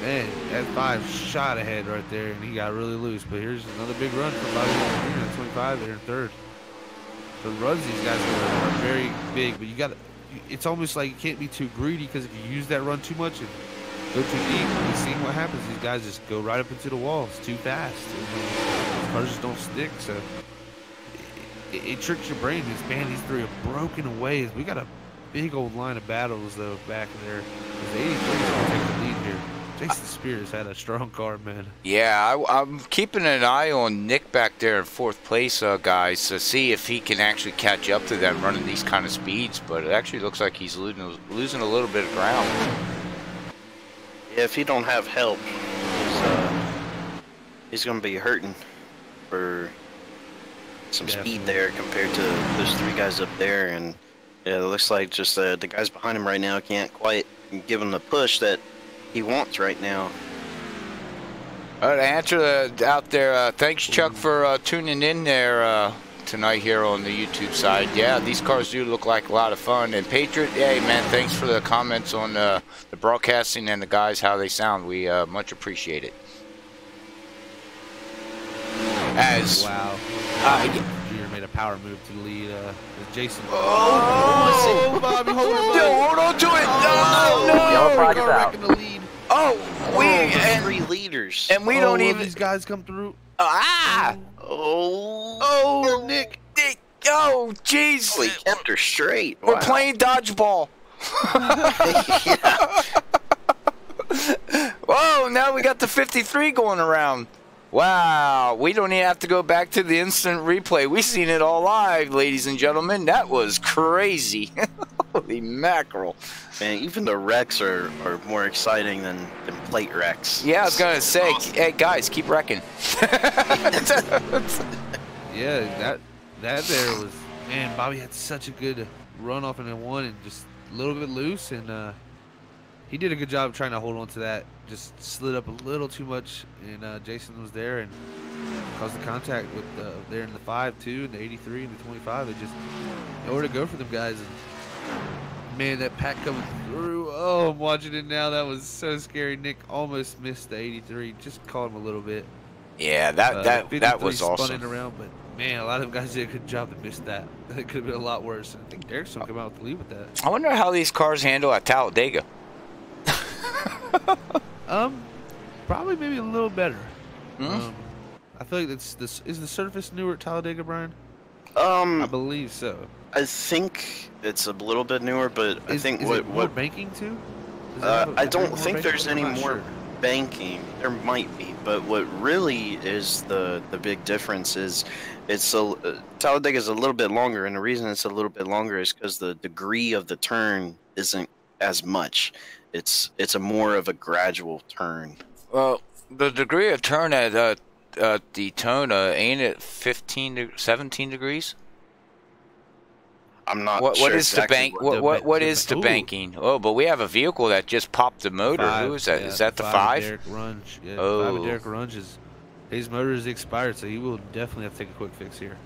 Speaker 3: man, that 5 shot ahead right there, and he got really loose. But here's another big run for Bobby Hamilton at 25 there in 3rd. So the runs these guys are very big, but you got. It's almost like you can't be too greedy because if you use that run too much and go too deep, we've seen what happens. These guys just go right up into the wall. It's too fast. And cars just don't stick. So it tricks your brain. Man, these 3 are broken away. We got a big old line of battles though back there. The 83 is gonna take the lead here. Jason Spears had a strong car, man.
Speaker 1: Yeah, I'm keeping an eye on Nick back there in 4th place, guys, to see if he can actually catch up to them running these kind of speeds. But it actually looks like he's losing a little bit of ground.
Speaker 2: Yeah, if he don't have help, he's going to be hurting for some speed there compared to those 3 guys up there. And yeah, it looks like just the guys behind him right now can't quite give him the push that he wants right now.
Speaker 1: All right, answer out there. Thanks, Chuck, for tuning in there tonight here on the YouTube side. Yeah, these cars do look like a lot of fun. And Patriot, hey, man, thanks for the comments on the broadcasting and the guys, how they sound. We much appreciate it.
Speaker 3: Wow. Junior made a power move to the lead. Jason.
Speaker 2: Oh,
Speaker 3: Bobby, hold
Speaker 1: on to it. No.
Speaker 4: Yellow flag's out.
Speaker 3: In the lead.
Speaker 2: And 3 leaders.
Speaker 1: And we don't even.
Speaker 3: These guys come through.
Speaker 1: Nick. Oh, jeez.
Speaker 2: Oh, he kept her straight.
Speaker 1: We're playing dodgeball. Whoa, now we got the 53 going around. Wow, we don't even have to go back to the instant replay. We seen it all live, ladies and gentlemen. That was crazy. Holy mackerel.
Speaker 2: Man, even the wrecks are more exciting than plate wrecks.
Speaker 1: Yeah, I was going to say, hey, guys, keep wrecking.
Speaker 3: Yeah, that there was, man, Bobby had such a good run off in the one and just a little bit loose, and he did a good job trying to hold on to that. Just slid up a little too much, and Jason was there and caused the contact with there in the 5-2 and the 83 and the 25. It just nowhere to go for them guys. And man, that pack coming through. Oh, I'm watching it now. That was so scary. Nick almost missed the 83. Just caught him a little bit.
Speaker 1: Yeah, that was awesome.
Speaker 3: Spun it around, but man, a lot of them guys did a good job to miss that. It could have been a lot worse. I think Derek's gonna come out with the lead with that.
Speaker 1: I wonder how these cars handle at Talladega.
Speaker 3: Probably maybe a little better. I feel like is the surface newer at Talladega, Brian? I believe so.
Speaker 2: I think it's a little bit newer, but I think
Speaker 3: more banking too?
Speaker 2: I don't think there's any more banking. There might be, but what really is the big difference is Talladega is a little bit longer, and the reason it's a little bit longer is because the degree of the turn isn't as much. It's a more of a gradual turn.
Speaker 1: Well, the degree of turn at Daytona, ain't it 17 degrees?
Speaker 2: I'm not
Speaker 1: what
Speaker 2: sure
Speaker 1: is
Speaker 2: exactly
Speaker 1: the bank? What is the banking? Oh, but we have a vehicle that just popped the motor. Who is that?
Speaker 3: Yeah,
Speaker 1: is that the 5?
Speaker 3: Derek Runge. Yeah,
Speaker 1: oh.
Speaker 3: 5 of Derek Runge his motor is expired, so he will definitely have to take a quick fix here.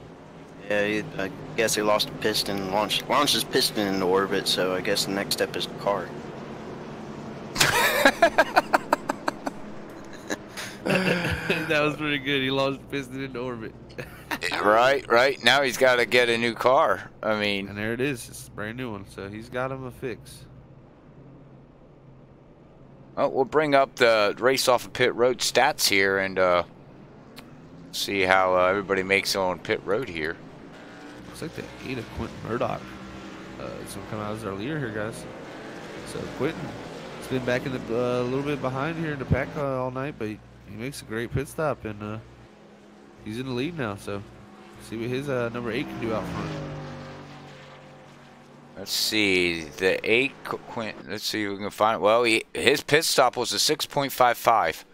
Speaker 2: Yeah, I guess he lost a piston, launched his piston into orbit, so I guess the next step is the car.
Speaker 3: That was pretty good. He launched the piston into orbit.
Speaker 1: Right. Now he's got to get a new car. I mean,
Speaker 3: and there it is. It's a brand new one, so he's got him a fix.
Speaker 1: Oh, we'll bring up the race off of pit road stats here and see how everybody makes on pit road here.
Speaker 3: Looks like the 8 of Quentin Murdoch. It's gonna come out as our leader here, guys. So Quentin has been back in the a little bit behind here in the pack all night, but he makes a great pit stop and he's in the lead now. So see what his number 8 can do out front.
Speaker 1: Let's see the 8 Quentin. Let's see if we can find. Well, his pit stop was a 6.55.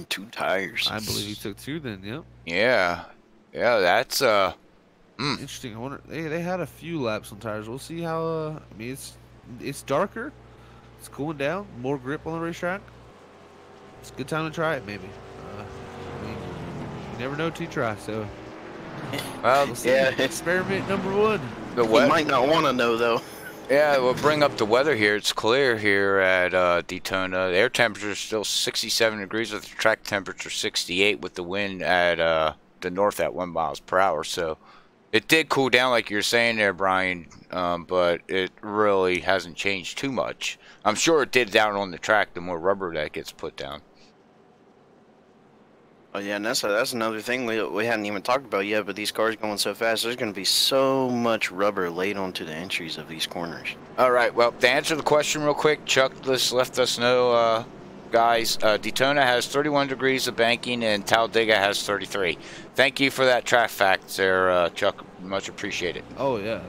Speaker 2: 2 tires.
Speaker 3: I believe he took 2 then. Yep.
Speaker 1: Yeah, that's
Speaker 3: interesting. I wonder they had a few laps on tires. We'll see how. I mean, it's darker. It's cooling down. More grip on the racetrack. It's a good time to try it, maybe. I mean, you never know till you try. So,
Speaker 1: well,
Speaker 3: we'll see.
Speaker 2: Yeah.
Speaker 3: Experiment number 1.
Speaker 2: You might not want to know though.
Speaker 1: Yeah, we'll bring up the weather here. It's clear here at Daytona. The air temperature is still 67 degrees with the track temperature 68 with the wind at the north at 1 miles per hour. So it did cool down like you're saying there, Brian, but it really hasn't changed too much. I'm sure it did down on the track the more rubber that gets put down.
Speaker 2: Oh yeah, and that's another thing we hadn't even talked about yet, but these cars going so fast, there's going to be so much rubber laid onto the entries of these corners.
Speaker 1: All right, well, to answer the question real quick, Chuck just left us know, guys, Daytona has 31 degrees of banking and Talladega has 33. Thank you for that track fact there, Chuck. Much appreciated.
Speaker 3: Oh, yeah.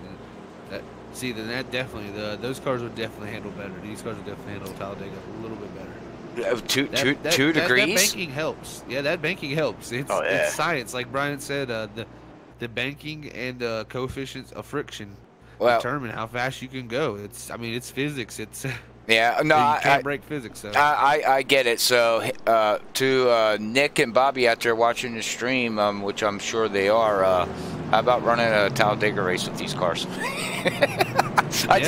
Speaker 3: Then that definitely, those cars would definitely handle better. These cars would definitely handle Talladega a little bit better.
Speaker 1: 2 degrees?
Speaker 3: That banking helps. Yeah, that banking helps. It's science. Like Brian said, the banking and coefficients of friction determine how fast you can go. It's physics. It's
Speaker 1: yeah, no,
Speaker 3: you can't break physics. So.
Speaker 1: I get it. So to Nick and Bobby out there watching the stream, which I'm sure they are, how about running a Talladega race with these cars? I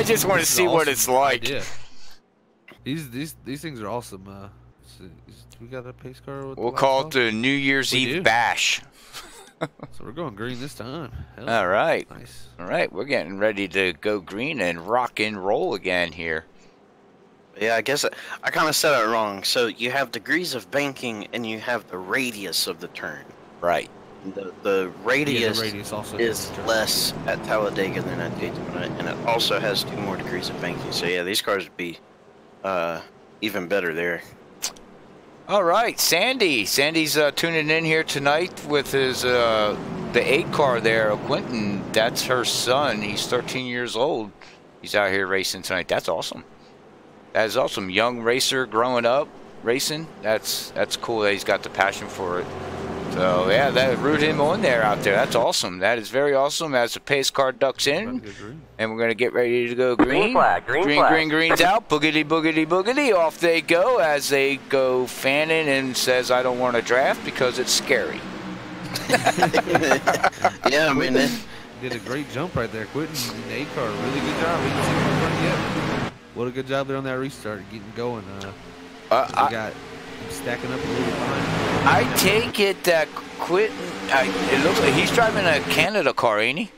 Speaker 1: just want to see what it's like.
Speaker 3: Idea. These things are awesome. We got a pace car.
Speaker 1: We'll call it the New Year's Eve bash.
Speaker 3: So we're going green this time. Hell,
Speaker 1: all right.
Speaker 3: Nice.
Speaker 1: All right, we're getting ready to go green and rock and roll again here.
Speaker 2: Yeah, I guess I kind of said it wrong. So you have degrees of banking and you have the radius of the turn.
Speaker 1: Right.
Speaker 2: The radius,
Speaker 3: also
Speaker 2: is less at Talladega than at Daytona, and it also has 2 more degrees of banking. So yeah, these cars would be even better there.
Speaker 1: All right, Sandy's tuning in here tonight with his the 8 car there, Quentin. That's her son. He's 13 years old. He's out here racing tonight. That's awesome. That is awesome. Young racer growing up racing. That's cool that he's got the passion for it. So yeah, that root him on there out there. That's awesome. That is very awesome. As the pace car ducks in, and we're gonna get ready to go green.
Speaker 4: Green flag, green flag.
Speaker 1: Green's out. Boogity, boogity, boogity. Off they go as they go fanning and says, "I don't want to draft because it's scary."
Speaker 2: Yeah, I mean,
Speaker 3: did a great jump right there. Quentin in the 8 car, really good job. We didn't see him in front yet. What a good job there on that restart, getting going. I got him stacking up a little behind.
Speaker 1: I take it that Quentin, it looks like he's driving a Canada car, ain't he?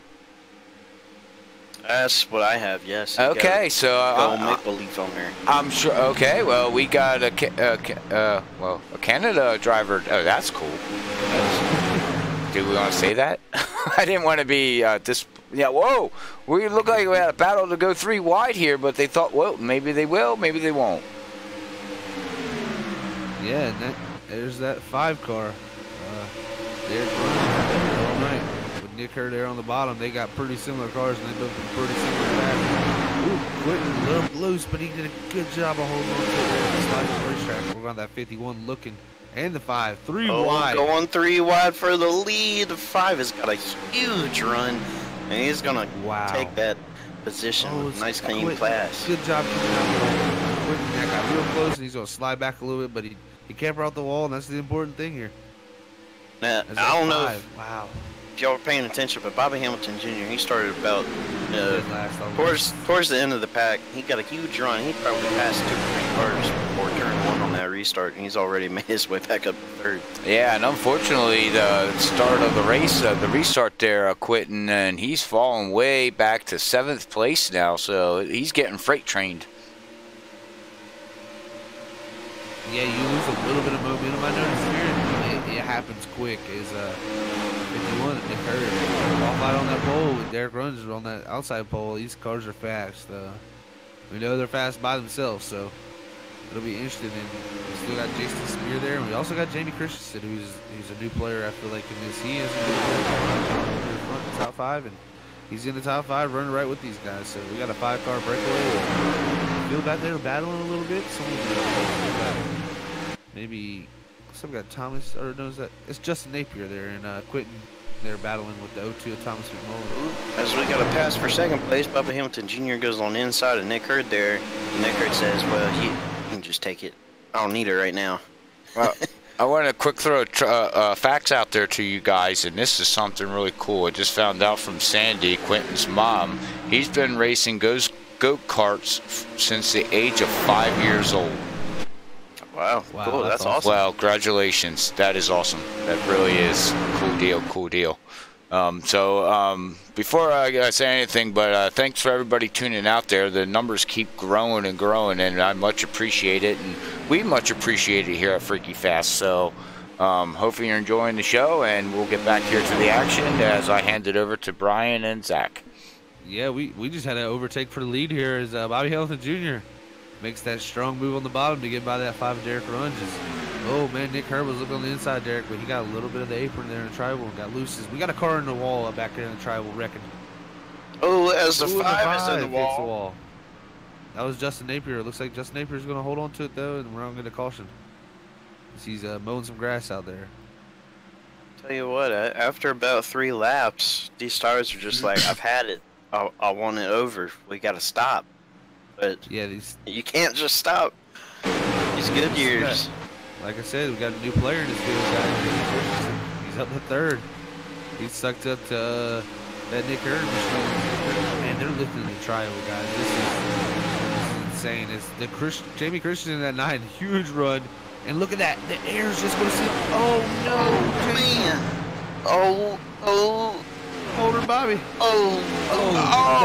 Speaker 2: that's what I have. Yes.
Speaker 1: Okay, so
Speaker 2: make believe on there.
Speaker 1: I'm sure. Okay, well we got a Canada driver. Oh, that's cool. Do we want to say that? I didn't want to be Yeah, whoa! We look like we had a battle to go 3 wide here, but they thought, well, maybe they will, maybe they won't.
Speaker 3: Yeah, and there's that 5 car. Derek running all night with Nick Hurd there on the bottom. They got pretty similar cars, and they built them pretty similar back. Ooh, Quentin a little loose, but he did a good job of holding on to it. Sliding the racetrack. We're on that 51 looking. And the 5, 3 wide.
Speaker 2: Going 3 wide for the lead. The 5 has got a huge run, and he's gonna take that position with nice clean pass.
Speaker 3: Good job keeping out. Quentin that got real close, and he's gonna slide back a little bit, but he kept her out the wall, and that's the important thing here.
Speaker 2: Now, I don't know if y'all were paying attention, but Bobby Hamilton Jr. he started about towards the end of the pack. He got a huge run. He probably passed 2 or 3 cars before turn 1 on that restart, and he's already made his way back up to 3rd.
Speaker 1: Yeah, and unfortunately, the start of the race, the restart there, Quentin, and he's fallen way back to 7th place now. So he's getting freight trained.
Speaker 3: Yeah, you lose a little bit of momentum. I noticed here. It happens quick. Is 51 Nick Hurd off out on that pole with Derek Runs on that outside pole. These cars are fast. We know they're fast by themselves, so it'll be interesting. And we still got Jason Spear there, and we also got Jamie Christensen, who's a new player. I feel like in this, he is a good player in the top 5, and he's in the top 5 running right with these guys. So we got a 5-car breakaway. Feel back there battling a little bit. Maybe. Some got Thomas, or knows that it's Justin Napier there, and Quentin. They're battling with the 0-2 of Thomas McMullen.
Speaker 2: As we got a pass for 2nd place, Bubba Hamilton Jr. goes on the inside of Nick Hurd there. And Nick Hurd says, well, you can just take it. I don't need it right now.
Speaker 1: Well, I want to quick throw facts out there to you guys, and this is something really cool. I just found out from Sandy, Quentin's mom. He's been racing go-karts since the age of 5 years old.
Speaker 2: Wow, cool. That's awesome.
Speaker 1: Well, congratulations. That is awesome. That really is cool deal. Before I say anything, but thanks for everybody tuning out there. The numbers keep growing and growing, and I much appreciate it, and we much appreciate it here at FreekyFast. So hopefully you're enjoying the show, and we'll get back here to the action as I hand it over to Brian and Zach.
Speaker 3: Yeah, we just had an overtake for the lead here as Bobby Hamilton Jr. makes that strong move on the bottom to get by that 5 Derek Runs. Oh man, Nick Hurd was looking on the inside, Derek, but he got a little bit of the apron there in the tribal and got loose. We got a car in the wall back there in the tribal wrecking.
Speaker 2: Oh, as the 5 is in the wall.
Speaker 3: That was Justin Napier. It looks like Justin Napier's going to hold on to it though, and we're not going to caution. He's mowing some grass out there.
Speaker 2: Tell you what, after about 3 laps, these stars are just like, I've had it. I want it over. We got to stop. But
Speaker 3: yeah,
Speaker 2: you can't just stop. These good years.
Speaker 3: Like I said, we got a new player in this field. He's up to 3rd. He's sucked up to that Nick Hurd. Man, they're lifting the trial, guys. This is insane. It's the Jamie Christensen in that 9, huge run. And look at that. The air's just going to see. Oh, no.
Speaker 2: Man. Oh.
Speaker 3: Hold her, Bobby.
Speaker 2: Oh.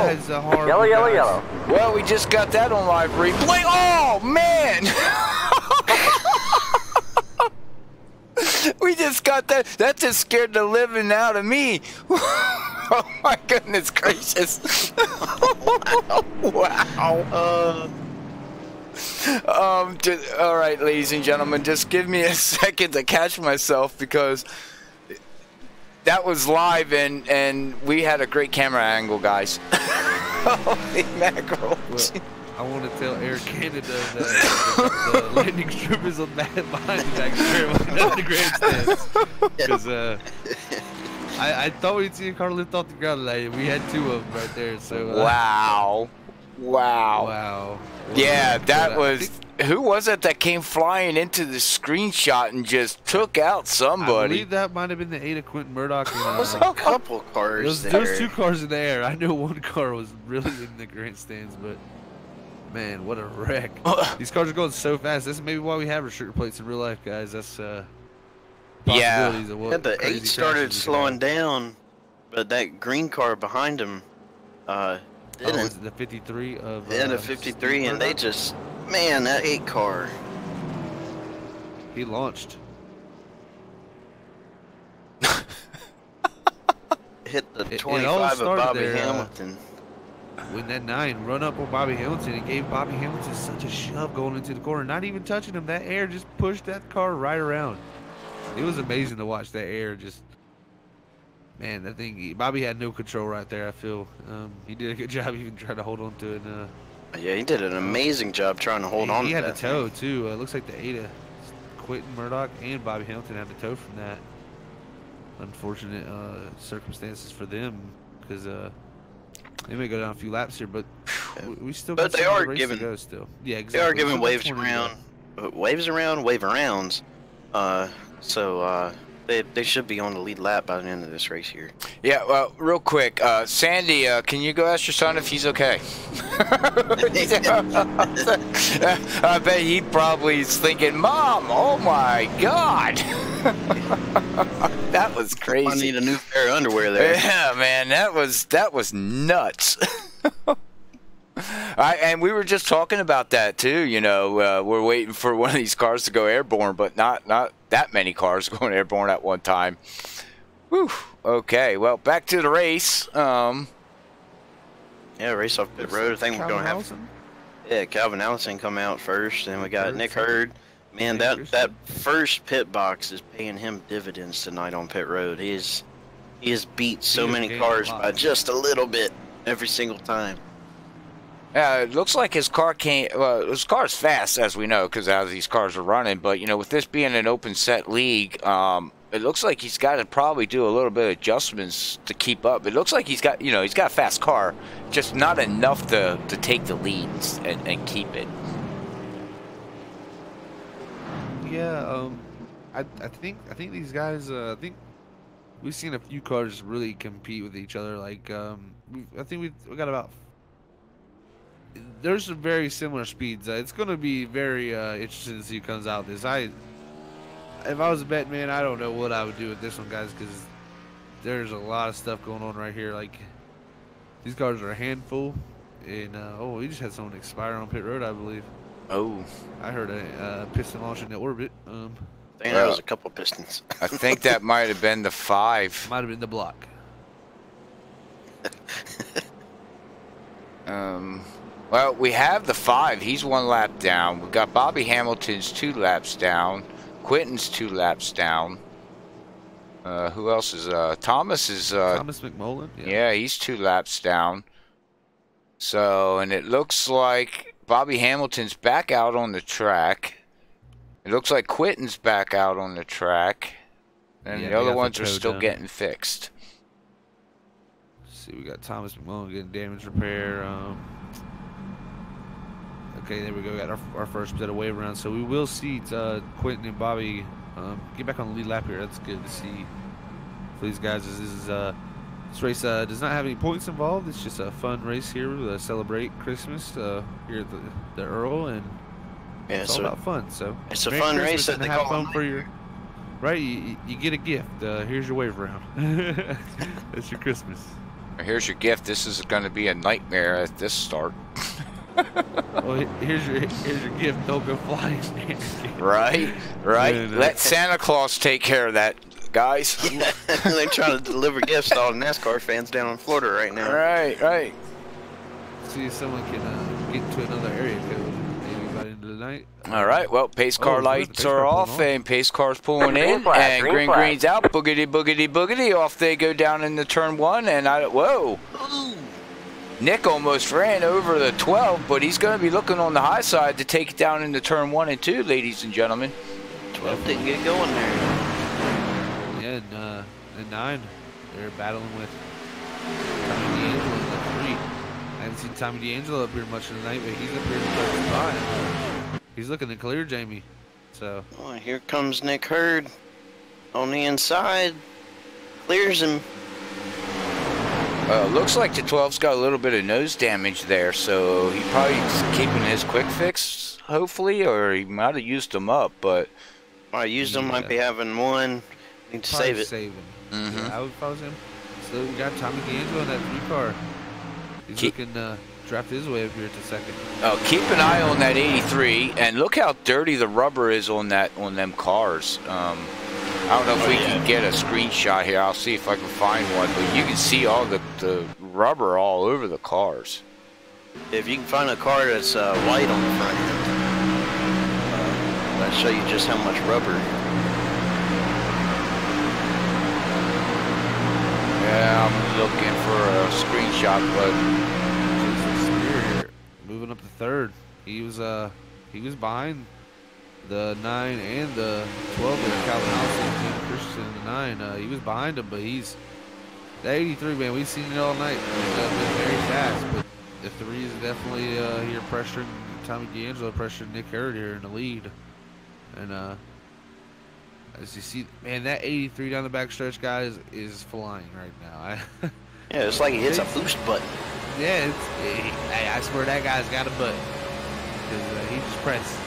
Speaker 3: That's a hard
Speaker 4: Yellow.
Speaker 1: Well, we just got that on live replay. Oh, man. We just got that. That just scared the living out of me. Oh, my goodness gracious. Wow. All right, ladies and gentlemen, just give me a second to catch myself because that was live and we had a great camera angle, guys. Holy mackerel.
Speaker 3: I want to tell Air Canada that the landing strip is on that behind the back strip, looking at the grandstands. Because I thought we'd see a car lift off the ground tonight. We had 2 of them right there. So
Speaker 1: wow. Yeah, that was. Who was it that came flying into the screenshot and just took out somebody?
Speaker 3: I believe that might have been the 8 of Quentin Murdoch.
Speaker 2: There was a couple cars there.
Speaker 3: There was 2 cars in the air. I know 1 car was really in the grandstands, but man, what a wreck. These cars are going so fast. This is maybe why we have restrictor plates in real life, guys. That's possibilities of what
Speaker 2: the
Speaker 3: crazy
Speaker 2: 8 started
Speaker 3: crashes
Speaker 2: slowing down, but that green car behind him didn't.
Speaker 3: Was it the 53 of
Speaker 2: the 53, and they just, man, that 8 car.
Speaker 3: He launched.
Speaker 2: Hit the 25 of Bobby Hamilton.
Speaker 3: When that 9 run up on Bobby Hamilton and gave Bobby Hamilton such a shove going into the corner, not even touching him. That air just pushed that car right around. It was amazing to watch that air just. Man, that thing, Bobby had no control right there, I feel. He did a good job even trying to hold on to it.
Speaker 2: Yeah, he did an amazing job trying to hold on to that.
Speaker 3: He had the tow, too. It looks like the 8 of Quentin Murdoch and Bobby Hamilton had the tow from that. Unfortunate circumstances for them, because they may go down a few laps here, but we still got
Speaker 2: they are giving,
Speaker 3: to go still. Yeah, exactly.
Speaker 2: They are giving waves around, wave arounds. So they should be on the lead lap by the end of this race here.
Speaker 1: Yeah, well, real quick, Sandy, can you go ask your son if he's okay? I bet he probably is thinking, Mom, oh my God. That was crazy.
Speaker 2: I need a new pair of underwear there.
Speaker 1: Yeah, man, that was nuts. And we were just talking about that too. You know, we're waiting for one of these cars to go airborne, but not that many cars going airborne at one time. Whew. Okay, well, back to the race.
Speaker 2: Yeah, race off pit road. I think we're going to have. Yeah, Calvin Allison come out first, and we got Nick Hurd. Man, that first pit box is paying him dividends tonight on pit road. He has beat so many cars by just a little bit every single time.
Speaker 1: Yeah, it looks like his car can't. Well, his car's fast, as we know, because as these cars are running. But you know, with this being an open set league, it looks like he's got to probably do a little bit of adjustments to keep up. It looks like he's got a fast car, just not enough to take the lead and keep it.
Speaker 3: Yeah, I think these guys. I think we've seen a few cars really compete with each other. Like, I think we got about. There's some very similar speeds. It's going to be very interesting to see who comes out with this. If I was a bet man, I don't know what I would do with this one, guys, because there's a lot of stuff going on right here. Like, these cars are a handful, and we just had someone expire on pit road, I believe.
Speaker 1: Oh,
Speaker 3: I heard a piston launch into orbit.
Speaker 2: I think that was a couple pistons.
Speaker 1: I think that might have been the 5.
Speaker 3: Might have been the block.
Speaker 1: Well, we have the 5. He's 1 lap down. We've got Bobby Hamilton's 2 laps down. Quentin's 2 laps down. Who else is? Thomas is.
Speaker 3: Thomas McMullen.
Speaker 1: Yeah, he's 2 laps down. So, and it looks like Bobby Hamilton's back out on the track. It looks like Quentin's back out on the track. And the other ones are still getting fixed.
Speaker 3: Let's see, we got Thomas McMullen getting damage repair. Okay, there we go. We got our first bit of wave around. So we will see Quentin and Bobby get back on the lead lap here. That's good to see for these guys. This race does not have any points involved. It's just a fun race here to celebrate Christmas here at the Earl, and it's all about fun. So
Speaker 2: it's a fun race that they
Speaker 3: have fun for your right. You get a gift. Here's your wave round. That's your Christmas.
Speaker 1: Here's your gift. This is going to be a nightmare at this start.
Speaker 3: Well, here's your gift. Don't go flying.
Speaker 1: Right. Let Santa Claus take care of that, guys.
Speaker 2: Yeah, they're trying to deliver gifts to all the NASCAR fans down in Florida right now.
Speaker 1: Right.
Speaker 3: See if someone can get to another area code maybe by the end of the night.
Speaker 1: All right. Well, pace car lights are off, and pace cars pulling in, and green's out. Boogity boogity boogity. Off they go down into turn 1, and whoa. Nick almost ran over the 12, but he's going to be looking on the high side to take it down into turn 1 and 2, ladies and gentlemen.
Speaker 2: 12 didn't get going there.
Speaker 3: Yeah, and 9, they're battling with Tommy D'Angelo in the 3. I haven't seen Tommy D'Angelo up here much tonight, but he's up here in the spot. He's looking to clear Jamie. So.
Speaker 2: Oh, here comes Nick Hurd on the inside. Clears him.
Speaker 1: Looks like the 12's got a little bit of nose damage there, so he probably is keeping his quick fix, hopefully, or he might have used them up, but...
Speaker 2: I used them, might be having one. Need to save it.
Speaker 3: Save him. Yeah, I would pause him. So we got Tommy D'Angelo in that 3 car. He's looking to draft his way up here to second.
Speaker 1: Keep an eye on that 83, and look how dirty the rubber is on them cars. I don't know if we can get a screenshot here. I'll see if I can find one, but you can see all the rubber all over the cars.
Speaker 2: If you can find a car that's white on the front end, that'll show you just how much rubber.
Speaker 1: Yeah, I'm looking for a screenshot, but
Speaker 3: Jason Spear here, moving up to 3rd. He was behind the 9 and the 12 there, Calvin Allison, Jim Christian in the 9. He was behind him, but he's the 83, man. We've seen it all night. He's been very fast, but the 3 is definitely here pressuring Tommy D'Angelo, pressuring Nick Hurd here in the lead. And as you see, man, that 83 down the back stretch, guys, is flying right now.
Speaker 2: Yeah, it's like he hits a boost button.
Speaker 3: Yeah, hey, I swear that guy's got a button because he just pressed.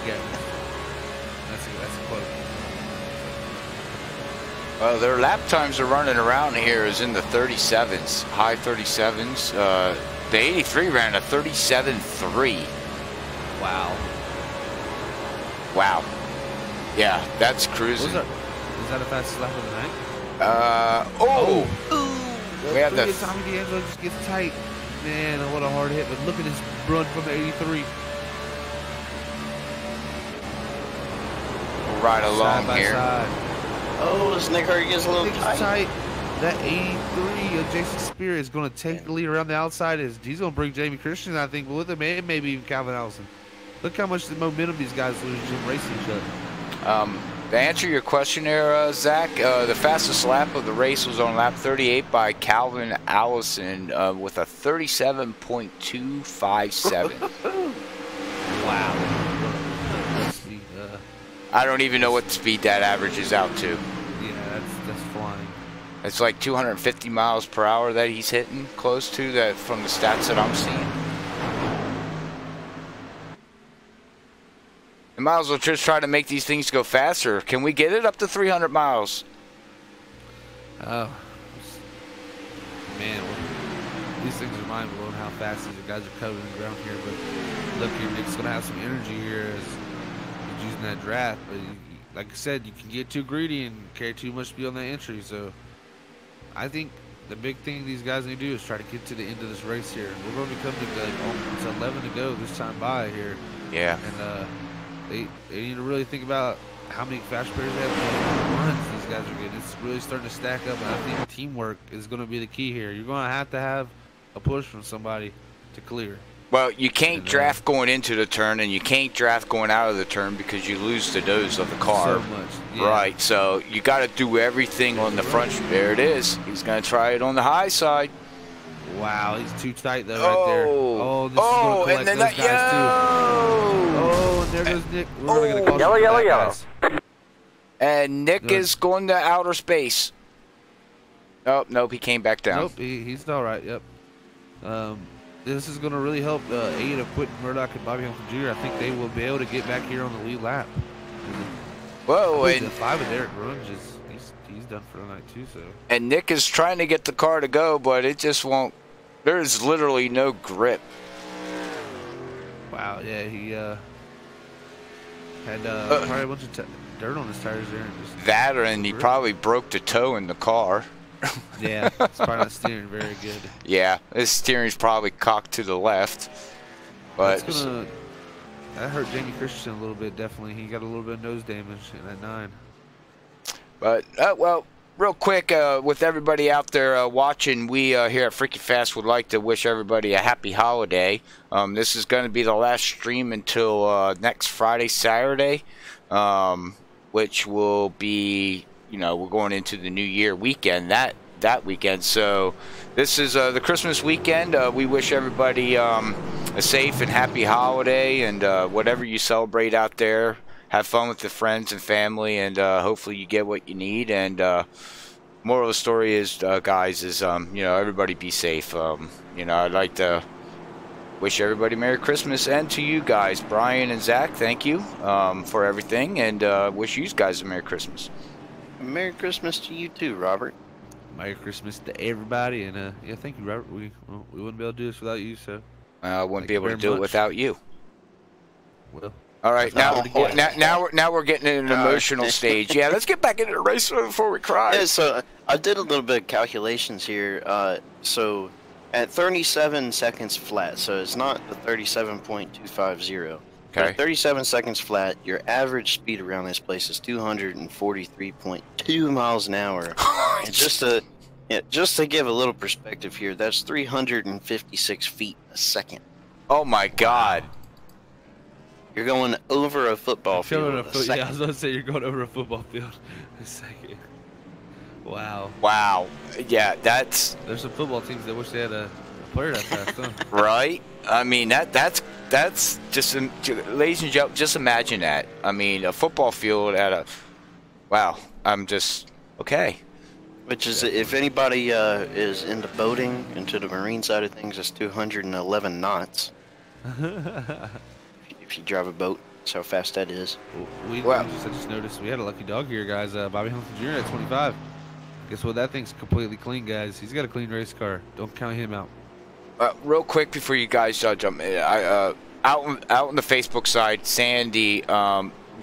Speaker 3: That's a quote.
Speaker 1: Well, their lap times are running around here is in the 37s, high 37s. The 83 ran a 37.3.
Speaker 3: Wow.
Speaker 1: Wow. Yeah, that's cruising.
Speaker 3: Is that the fastest lap of the night?
Speaker 1: We have the
Speaker 3: Tommy D'Angelo just gets tight. Man, what a hard hit, but look at this run from the 83.
Speaker 1: right along
Speaker 3: side
Speaker 1: here.
Speaker 3: Side.
Speaker 2: Oh, this Nick Hurd gets a little tight.
Speaker 3: That 83 of Jason Spear is going to take the lead around the outside. He's going to bring Jamie Christian, I think, with him, and maybe even Calvin Allison. Look how much the momentum these guys lose in racing each other.
Speaker 1: To answer your question there, Zach, the fastest lap of the race was on lap 38 by Calvin Allison with a 37.257.
Speaker 3: Wow.
Speaker 1: I don't even know what speed that averages out to.
Speaker 3: Yeah, that's flying.
Speaker 1: It's like 250 miles per hour that he's hitting, close to that from the stats that I'm seeing. I might as well just try to make these things go faster. Can we get it up to 300 miles?
Speaker 3: Oh, man, these things are mind-blowing how fast these guys are covering the ground here. But look here, Nick's going to have some energy here as he's using that draft. But like I said, you can get too greedy and carry too much speed on that entry. So I think the big thing these guys need to do is try to get to the end of this race here. We're going to be coming to like almost 11 to go this time by here.
Speaker 1: Yeah.
Speaker 3: And they need to really think about how many fast players they have and how many runs these guys are getting. It's really starting to stack up, and I think teamwork is going to be the key here. You're going to have a push from somebody to clear.
Speaker 1: Well, you can't draft going into the turn, and you can't draft going out of the turn because you lose the nose of the car.
Speaker 3: So much. Yeah.
Speaker 1: Right, so you got to do everything on the front. There it is. He's going to try it on the high side.
Speaker 3: Wow, he's too tight though right there. Oh, this is going to collect
Speaker 1: and then
Speaker 3: those guys too. Oh, and there goes Nick. We're going to call
Speaker 4: yellow, yellow, yellow.
Speaker 1: And Nick is going to outer space. Oh, nope, he came back down.
Speaker 3: Nope, he's all right. Yep. This is going to really help aid of Quentin Murdoch and Bobby Humphrey Jr. I think they will be able to get back here on the lead lap.
Speaker 1: Whoa, and
Speaker 3: 5 of Derek Runge he's done for the night too. So.
Speaker 1: And Nick is trying to get the car to go, but it just won't. There's literally no grip.
Speaker 3: Wow, yeah, he had probably a bunch of dirt on his tires there.
Speaker 1: And he probably broke the toe in the car.
Speaker 3: Yeah, it's probably not steering very good.
Speaker 1: Yeah, his steering's probably cocked to the left. But
Speaker 3: that hurt Jamie Christian a little bit, definitely. He got a little bit of nose damage in that 9.
Speaker 1: But, well, real quick, with everybody out there watching, we here at FreekyFast would like to wish everybody a happy holiday. This is going to be the last stream until next Friday, Saturday, which will be, you know, we're going into the New Year weekend, that weekend. So this is the Christmas weekend. We wish everybody a safe and happy holiday, and whatever you celebrate out there, have fun with the friends and family, and hopefully you get what you need. And moral of the story is, guys, is you know, everybody be safe. You know, I'd like to wish everybody Merry Christmas, and to you guys, Brian and Zach, thank you for everything, and wish you guys a Merry Christmas.
Speaker 2: Merry Christmas to you too, Robert.
Speaker 3: Merry Christmas to everybody, and yeah, thank you, Robert. We wouldn't be able to do this without you, so
Speaker 1: I wouldn't be able to do it without you.
Speaker 3: Well.
Speaker 1: All right, now we're getting in an emotional stage. Yeah, let's get back into the race before we cry.
Speaker 2: Yeah, so I did a little bit of calculations here. So at 37 seconds flat, so it's not the 37.250.
Speaker 1: Okay.
Speaker 2: At 37 seconds flat, your average speed around this place is 243.2 miles an hour. And just to give a little perspective here, that's 356 feet a second.
Speaker 1: Oh my God.
Speaker 2: You're going over a football field.
Speaker 3: Yeah, I was going to say you're going over a football field a second. Wow.
Speaker 1: Wow. Yeah, that's...
Speaker 3: There's some football teams that wish they had a player that fast, huh?
Speaker 1: Right? I mean, that's just... Ladies and gentlemen, just imagine that. I mean, a football field at a... Wow. I'm just... Okay.
Speaker 2: Which is, if anybody is into boating, into the marine side of things, it's 211 knots. If you drive a boat, that's how fast that is.
Speaker 3: I just noticed we had a lucky dog here, guys. Bobby Humphrey Jr. at 25. Guess what? That thing's completely clean, guys. He's got a clean race car. Don't count him out.
Speaker 1: Real quick before you guys jump in, out on the Facebook side, Sandy,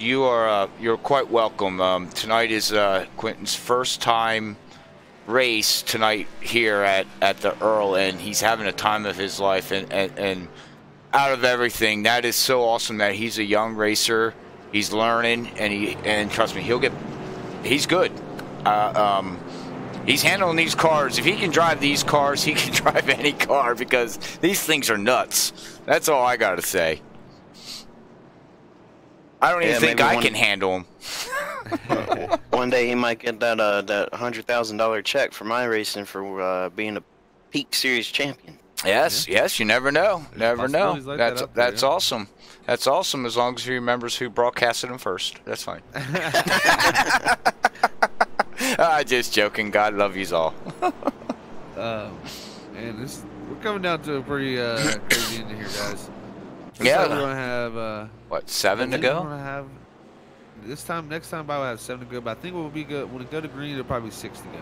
Speaker 1: you're quite welcome. Tonight is Quentin's first time race tonight here at the Earl, and he's having a time of his life, and out of everything, that is so awesome that he's a young racer. He's learning, and trust me, he's good. He's handling these cars. If he can drive these cars, he can drive any car, because these things are nuts. That's all I gotta say. I don't even think I can handle them.
Speaker 2: One day he might get that $100,000 check for my racing for being a Peak Series champion.
Speaker 1: Yes, yes, you never know. Never know.
Speaker 3: Like
Speaker 1: that's awesome. That's awesome, as long as he remembers who broadcasted him first. That's fine. Just joking. God love yous all.
Speaker 3: And we're coming down to a pretty crazy end here, guys.
Speaker 1: Yeah.
Speaker 3: We're gonna have
Speaker 1: what, 7 to go?
Speaker 3: We're gonna have next time I'll have 7 to go, but I think what will be good when it go to green, it'll probably be 6 to go.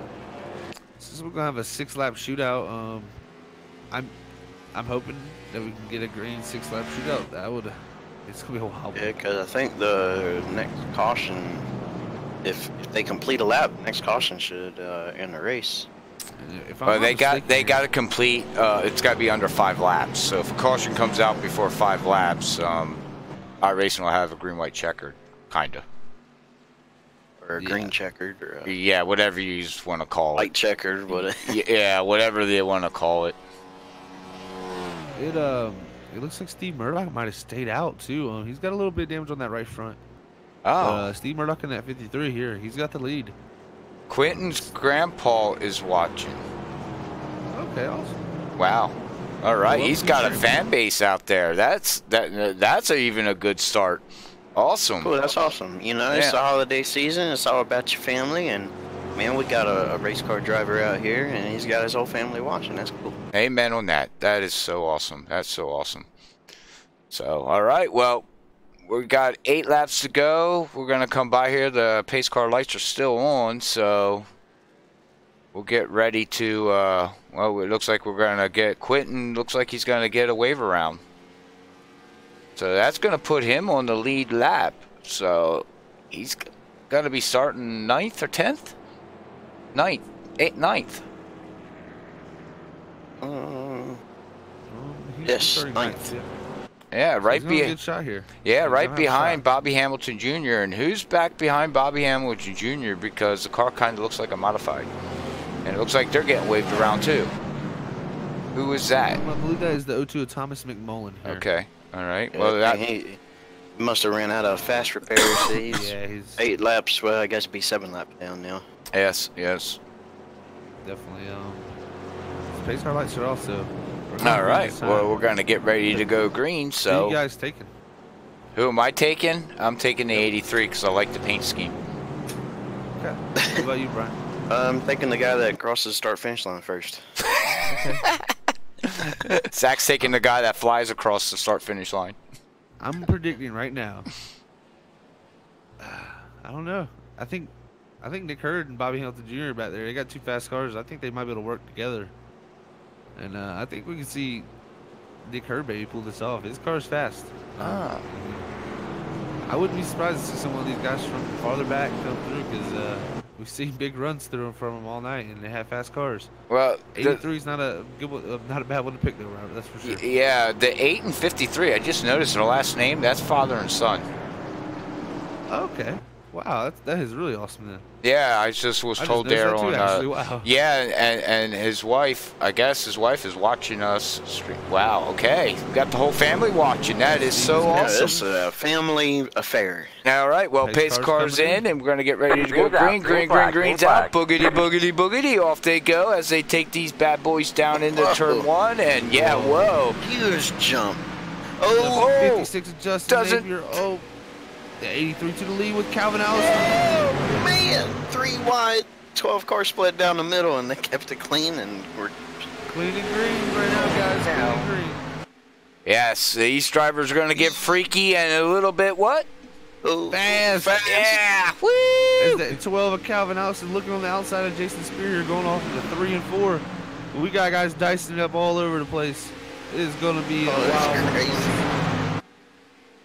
Speaker 3: So we're gonna have a 6-lap shootout. I'm hoping that we can get a green 6-lap shootout. It's gonna be a wild one.
Speaker 2: Yeah, because I think the next caution, if they complete a lap, the next caution should end the race.
Speaker 1: They got to complete. It's got to be under 5 laps. So if a caution comes out before 5 laps, our racing will have a green-white checkered, kinda.
Speaker 2: Or a green checkered, or a
Speaker 1: yeah, whatever you just want to call
Speaker 2: white checkered, whatever.
Speaker 1: Yeah, whatever they want to call it.
Speaker 3: It looks like Steve Murdoch might have stayed out too. He's got a little bit of damage on that right front.
Speaker 1: Oh.
Speaker 3: Steve Murdoch in that 53 here. He's got the lead.
Speaker 1: Quentin's grandpa is watching.
Speaker 3: Okay, awesome.
Speaker 1: Wow. All right, he's got a fan base out there. That's even a good start. Awesome.
Speaker 2: Cool, that's awesome. You know, it's the holiday season. It's all about your family, and man, we got a race car driver out here, and he's got his whole family watching. That's cool.
Speaker 1: Amen on that. That is so awesome. That's so awesome. So, all right, well, we got 8 laps to go. We're going to come by here. The pace car lights are still on, so we'll get ready to, well, it looks like we're going to get Quentin. Looks like he's going to get a wave around. So that's going to put him on the lead lap. So he's going to be starting 9th or 10th? 9th. 9th.
Speaker 2: Yes, 9th.
Speaker 1: Yeah, right
Speaker 3: good shot here.
Speaker 1: Yeah, right behind Bobby Hamilton Jr. And who's back behind Bobby Hamilton Jr. because the car kind of looks like a modified, and it looks like they're getting waved around too. Who is that?
Speaker 3: I believe that is the O2 of Thomas McMullen here.
Speaker 1: Okay, all right. Well,
Speaker 2: he must have ran out of fast repair. Yeah, he's 8 laps. Well, I guess it'd be 7 laps down now.
Speaker 1: Yes.
Speaker 3: Definitely. Pace car lights are also.
Speaker 1: All right. Well, we're gonna get ready to go green. So.
Speaker 3: Who are you guys taking?
Speaker 1: Who am I taking? I'm taking the 83 because I like the paint scheme.
Speaker 3: Okay. What about you, Brian?
Speaker 2: I'm taking the guy that crosses the start-finish line first.
Speaker 1: Zach's taking the guy that flies across the start-finish line.
Speaker 3: I'm predicting right now. I don't know. I think Nick Hurd and Bobby Hamilton Jr. back there. They got 2 fast cars. I think they might be able to work together. And I think we can see Nick Hurd maybe pull this off. His car's fast. I wouldn't be surprised to see some of these guys from farther back come through because we've seen big runs through them from them all night, and they have fast cars.
Speaker 1: Well,
Speaker 3: 83 is not a good one, not a bad one to pick though, Robert. That's for sure.
Speaker 1: Yeah, the 8 and 53. I just noticed their last name. That's father and son.
Speaker 3: Okay. Wow, that is really awesome then.
Speaker 1: Yeah, I just was told there on.
Speaker 3: Wow.
Speaker 1: Yeah, and his wife. I guess his wife is watching us. Wow. Okay, we got the whole family watching. That is so awesome.
Speaker 2: It's a family affair.
Speaker 1: All right. Well, pace cars in, and we're gonna get ready to go green. Green's out. Boogity, boogity, boogity. Off they go as they take these bad boys down into turn 1. And yeah, whoa.
Speaker 2: Huge jump.
Speaker 3: 56 of Justin Napier. The 83 to the lead with Calvin Allison.
Speaker 2: Oh, man. 3 wide, 12 car split down the middle, and they kept it clean, and we're
Speaker 3: clean and green right now, guys. Clean and green.
Speaker 1: Yes, these drivers are going to get freaky and a little bit what?
Speaker 3: Fast.
Speaker 1: Yeah. Woo!
Speaker 3: As the 12 of Calvin Allison looking on the outside of Jason Spear going off into 3 and 4. We got guys dicing it up all over the place. It is going to be a wild
Speaker 2: crazy.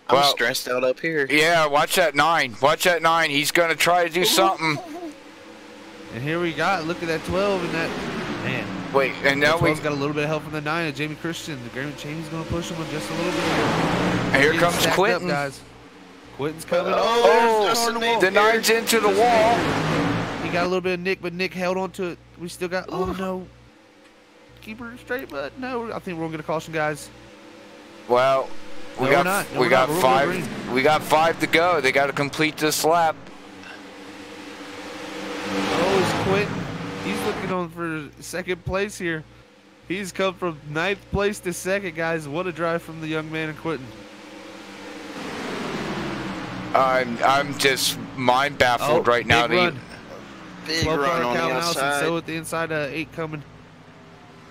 Speaker 2: I'm stressed out up here.
Speaker 1: Yeah, watch that 9. Watch that 9. He's going to try to do something.
Speaker 3: And here we got, look at that 12 and that, man.
Speaker 1: Wait, and now
Speaker 3: we've got a little bit of help from the 9 of Jamie Christian. The Graham Cheney's going to push him just a little bit here.
Speaker 1: And here comes Quentin.
Speaker 3: Up, guys. Quentin's coming.
Speaker 1: The 9's into the wall.
Speaker 3: He got a little bit of Nick, but Nick held on to it. We still got, oh no. Keep her straight, but no, I think we're going to get a caution, guys.
Speaker 1: Well, we got 5. We got 5 to go. They got to complete this lap.
Speaker 3: Oh, it's Quentin. He's looking on for 2nd place here. He's come from 9th place to 2nd, guys. What a drive from the young man in Quentin.
Speaker 1: I'm just mind baffled right now.
Speaker 2: Big run on the outside.
Speaker 3: So at the inside 8 coming.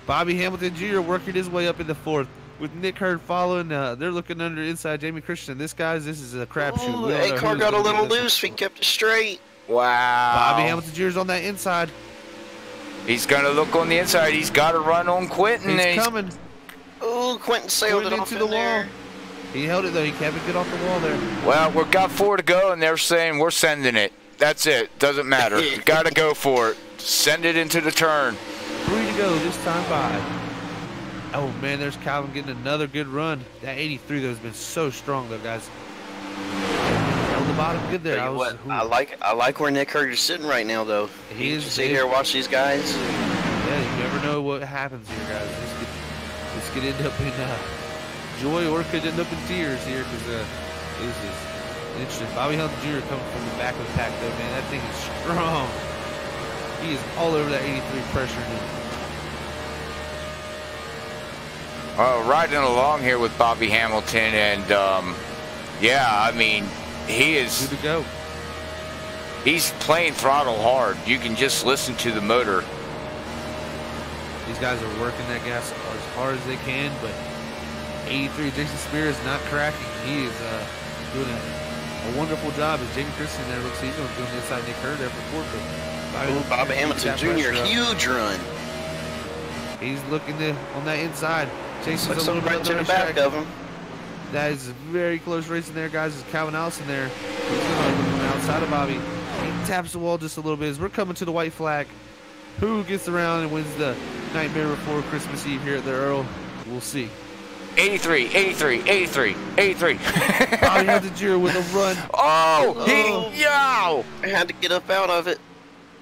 Speaker 3: Bobby Hamilton Jr. working his way up in the 4th. With Nick Hurd following, they're looking under inside Jamie Christian. This is a crapshoot.
Speaker 2: 8 car got a little loose. He kept it straight.
Speaker 1: Wow.
Speaker 3: Bobby Hamilton Jr.'s on that inside.
Speaker 1: He's going to look on the inside. He's got to run on Quentin.
Speaker 3: He's coming.
Speaker 2: Oh, Quentin sailed it off
Speaker 3: into the wall. He held it, though. He kept it good off the wall there.
Speaker 1: Well, we've got 4 to go, and they're saying we're sending it. That's it. Doesn't matter. Got to go for it. Send it into the turn.
Speaker 3: 3 to go this time by. Oh, man, there's Calvin getting another good run. That 83, though, has been so strong, though, guys. Held the bottom good there.
Speaker 2: I like where Nick Hurd is sitting right now, though.
Speaker 3: He is.
Speaker 2: Sit here, watch these guys.
Speaker 3: Yeah, you never know what happens here, guys. This could end up in joy or it could end up in tears here because this is interesting. Bobby Hamilton Jr. coming from the back of the pack, though, man. That thing is strong. He is all over that 83 pressure.
Speaker 1: Riding along here with Bobby Hamilton, and yeah, I mean, he is.
Speaker 3: Good to go.
Speaker 1: He's playing throttle hard. You can just listen to the motor.
Speaker 3: These guys are working that gas as hard as they can, but 83 Jason Spear is not cracking. He is doing a wonderful job. As Jamie Christian there looks, he's doing the inside Nick Hurd there for 4th.
Speaker 2: Bobby Hamilton Jr. Huge run.
Speaker 3: He's looking on that inside. Jason's
Speaker 2: a little bit to the back of him.
Speaker 3: That is a very close race in there, guys. Is Calvin Allison there? He's going to look on the outside of Bobby. He taps the wall just a little bit as we're coming to the white flag. Who gets around and wins the Nightmare Before Christmas Eve here at the Earl? We'll see.
Speaker 1: 83, 83, 83, 83.
Speaker 3: Oh, he had the Giro with a run.
Speaker 2: I had to get up out of it.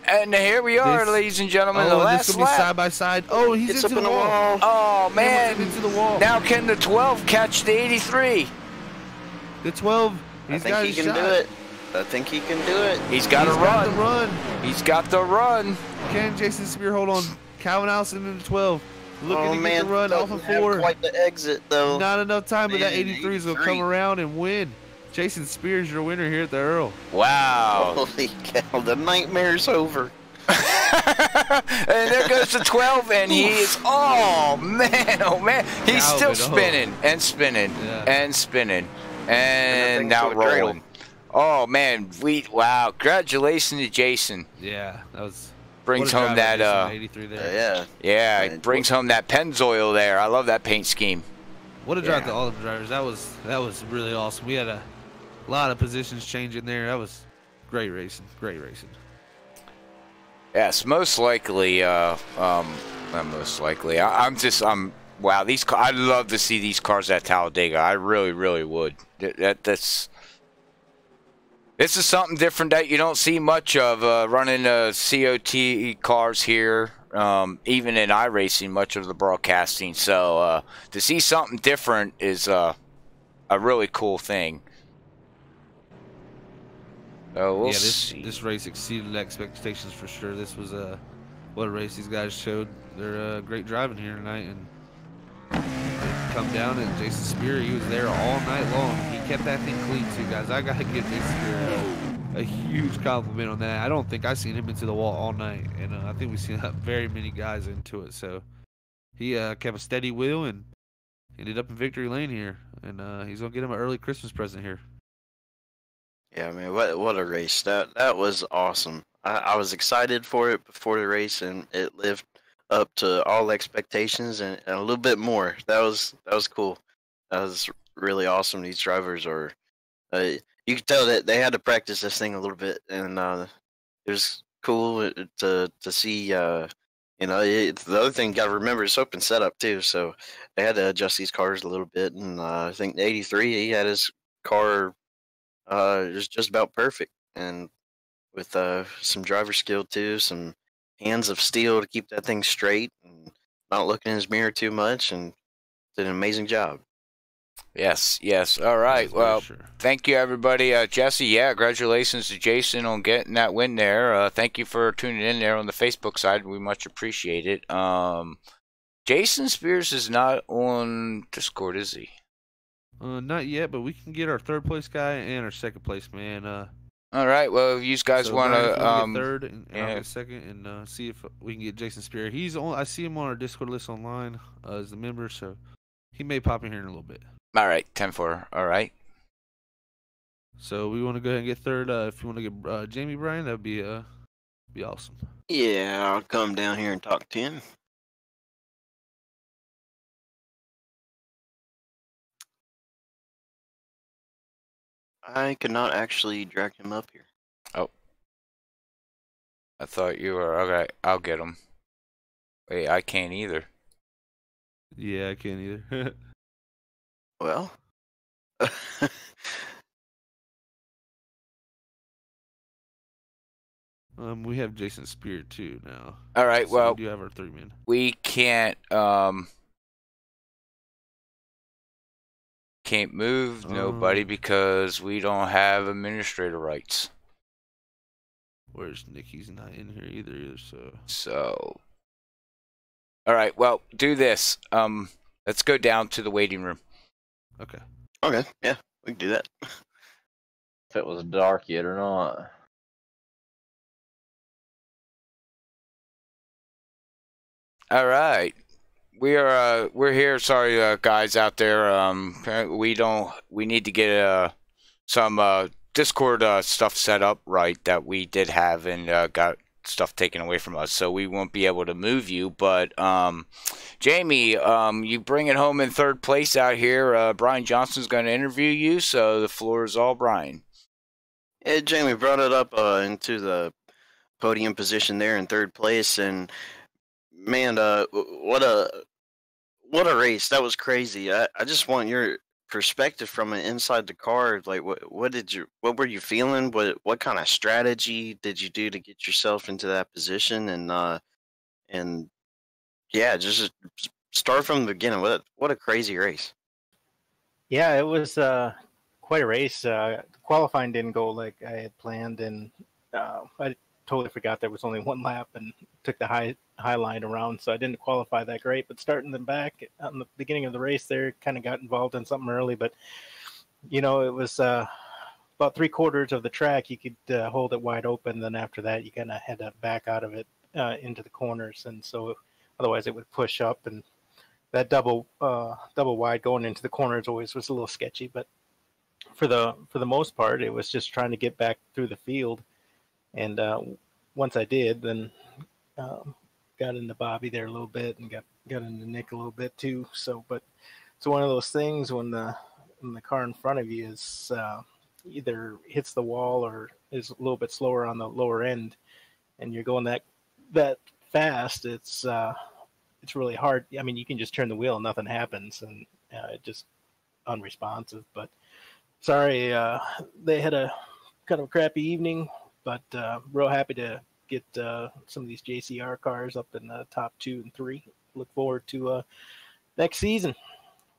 Speaker 1: And here we are, ladies and gentlemen, the last
Speaker 3: this gonna be
Speaker 1: lap.
Speaker 3: side by side. Oh, he's into the wall.
Speaker 1: Oh, man.
Speaker 3: Into the wall.
Speaker 1: Now can the 12 catch the 83?
Speaker 3: The 12.
Speaker 2: I think he can do it. I think he can do it.
Speaker 1: He's got to run.
Speaker 3: The run.
Speaker 1: He's got the run.
Speaker 3: Can Jason Spear hold on? Calvin Allison in the 12. Looking to get the run off of 4.
Speaker 2: Quite the exit though.
Speaker 3: Not enough time, but that 83 is gonna come around and win. Jason Spears, your winner here at the Earl.
Speaker 1: Wow.
Speaker 2: Holy cow, the nightmare's over.
Speaker 1: And there goes the 12, and he is, oh man, he's still spinning and spinning and spinning and now rolling. Oh man, wow, congratulations to Jason.
Speaker 3: Yeah, that was.
Speaker 1: Brings home that
Speaker 3: 83 there.
Speaker 1: yeah, it brings home that Pennzoil there. I love that paint scheme.
Speaker 3: What a drive to all the drivers. That was really awesome. We had a lot of positions changing there. That was great racing. Great racing.
Speaker 1: Yes, most likely. Not most likely. I'm. Wow, these. I'd love to see these cars at Talladega. I really would. That's. This is something different that you don't see much of, running COT cars here, even in iRacing, much of the broadcasting. So to see something different is a really cool thing. So we'll see.
Speaker 3: This race exceeded expectations for sure. This was what a race these guys showed. They're great driving here tonight, and come down, and Jason Spear, he was there all night long. He kept that thing clean too, guys. I gotta give Jason Spear a huge compliment on that. I don't think I've seen him into the wall all night, and I think we've seen very many guys into it. So he kept a steady wheel and ended up in victory lane here, and he's gonna get him an early Christmas present here.
Speaker 2: Yeah, man, what a race. That was awesome. I was excited for it before the race, and it lived up to all expectations and a little bit more. That was cool. That was really awesome. These drivers are, you could tell that they had to practice this thing a little bit, and it was cool to see. The other thing you got to remember is open setup too, so they had to adjust these cars a little bit. And I think the 83, he had his car just about perfect, and with some driver skill too, some hands of steel to keep that thing straight and not looking in his mirror too much, and did an amazing job.
Speaker 1: Yes. All right. Well, thank you, everybody. Jesse, congratulations to Jason on getting that win there. Thank you for tuning in there on the Facebook side. We much appreciate it. Jason Spears is not on Discord, is he?
Speaker 3: Not yet, but we can get our third place guy and our second place man.
Speaker 1: All right. Well, if you guys want to
Speaker 3: third and I'll get second, and see if we can get Jason Spear. He's on. I see him on our Discord list online as a member, so he may pop in here in a little bit.
Speaker 1: All right, 10-4. All right.
Speaker 3: So we want to go ahead and get third. If you want to get Jamie Bryan, that'd be awesome.
Speaker 2: Yeah, I'll come down here and talk to him. I could not actually drag him up here.
Speaker 1: Oh. I thought you were. Okay, I'll get him. Wait, I can't either.
Speaker 3: Yeah, I can't either.
Speaker 2: Well.
Speaker 3: We have Jason Spear too now.
Speaker 1: All right,
Speaker 3: so
Speaker 1: well.
Speaker 3: We do have our 3-man.
Speaker 1: We can't move nobody because we don't have administrator rights.
Speaker 3: Where's Nick? He's not in here either,
Speaker 1: so all right, well, do this. Let's go down to the waiting room.
Speaker 3: Okay,
Speaker 2: yeah, we can do that.
Speaker 5: If it was dark yet or not.
Speaker 1: All right. We're here. Sorry, guys out there. We need to get some Discord stuff set up right that we did have and got stuff taken away from us, so we won't be able to move you. But Jamie, you bring it home in third place out here. Brian Johnson's going to interview you, so the floor is all Brian.
Speaker 2: Yeah, Jamie brought it up into the podium position there in third place, and man, what what a race! That was crazy. I just want your perspective from it inside the car. Like, what were you feeling? What kind of strategy did you do to get yourself into that position? And yeah, just start from the beginning. What a crazy race.
Speaker 6: Yeah, it was quite a race. Qualifying didn't go like I had planned, and I totally forgot there was only one lap and took the high line around, so I didn't qualify that great. But starting them back on the beginning of the race, there kind of got involved in something early. But it was about 3/4 of the track you could hold it wide open. Then after that, you kind of had to back out of it into the corners, and so otherwise it would push up, and that double wide going into the corners always was a little sketchy. But for the most part, it was just trying to get back through the field. And once I did, then got into Bobby there a little bit, and got into Nick a little bit too. So, but it's one of those things when the car in front of you is either hits the wall or is a little bit slower on the lower end, and you're going that fast, it's really hard. I mean, you can just turn the wheel and nothing happens, and just unresponsive. But sorry, they had a kind of a crappy evening. But real happy to get some of these JCR cars up in the top 2 and 3. Look forward to next season.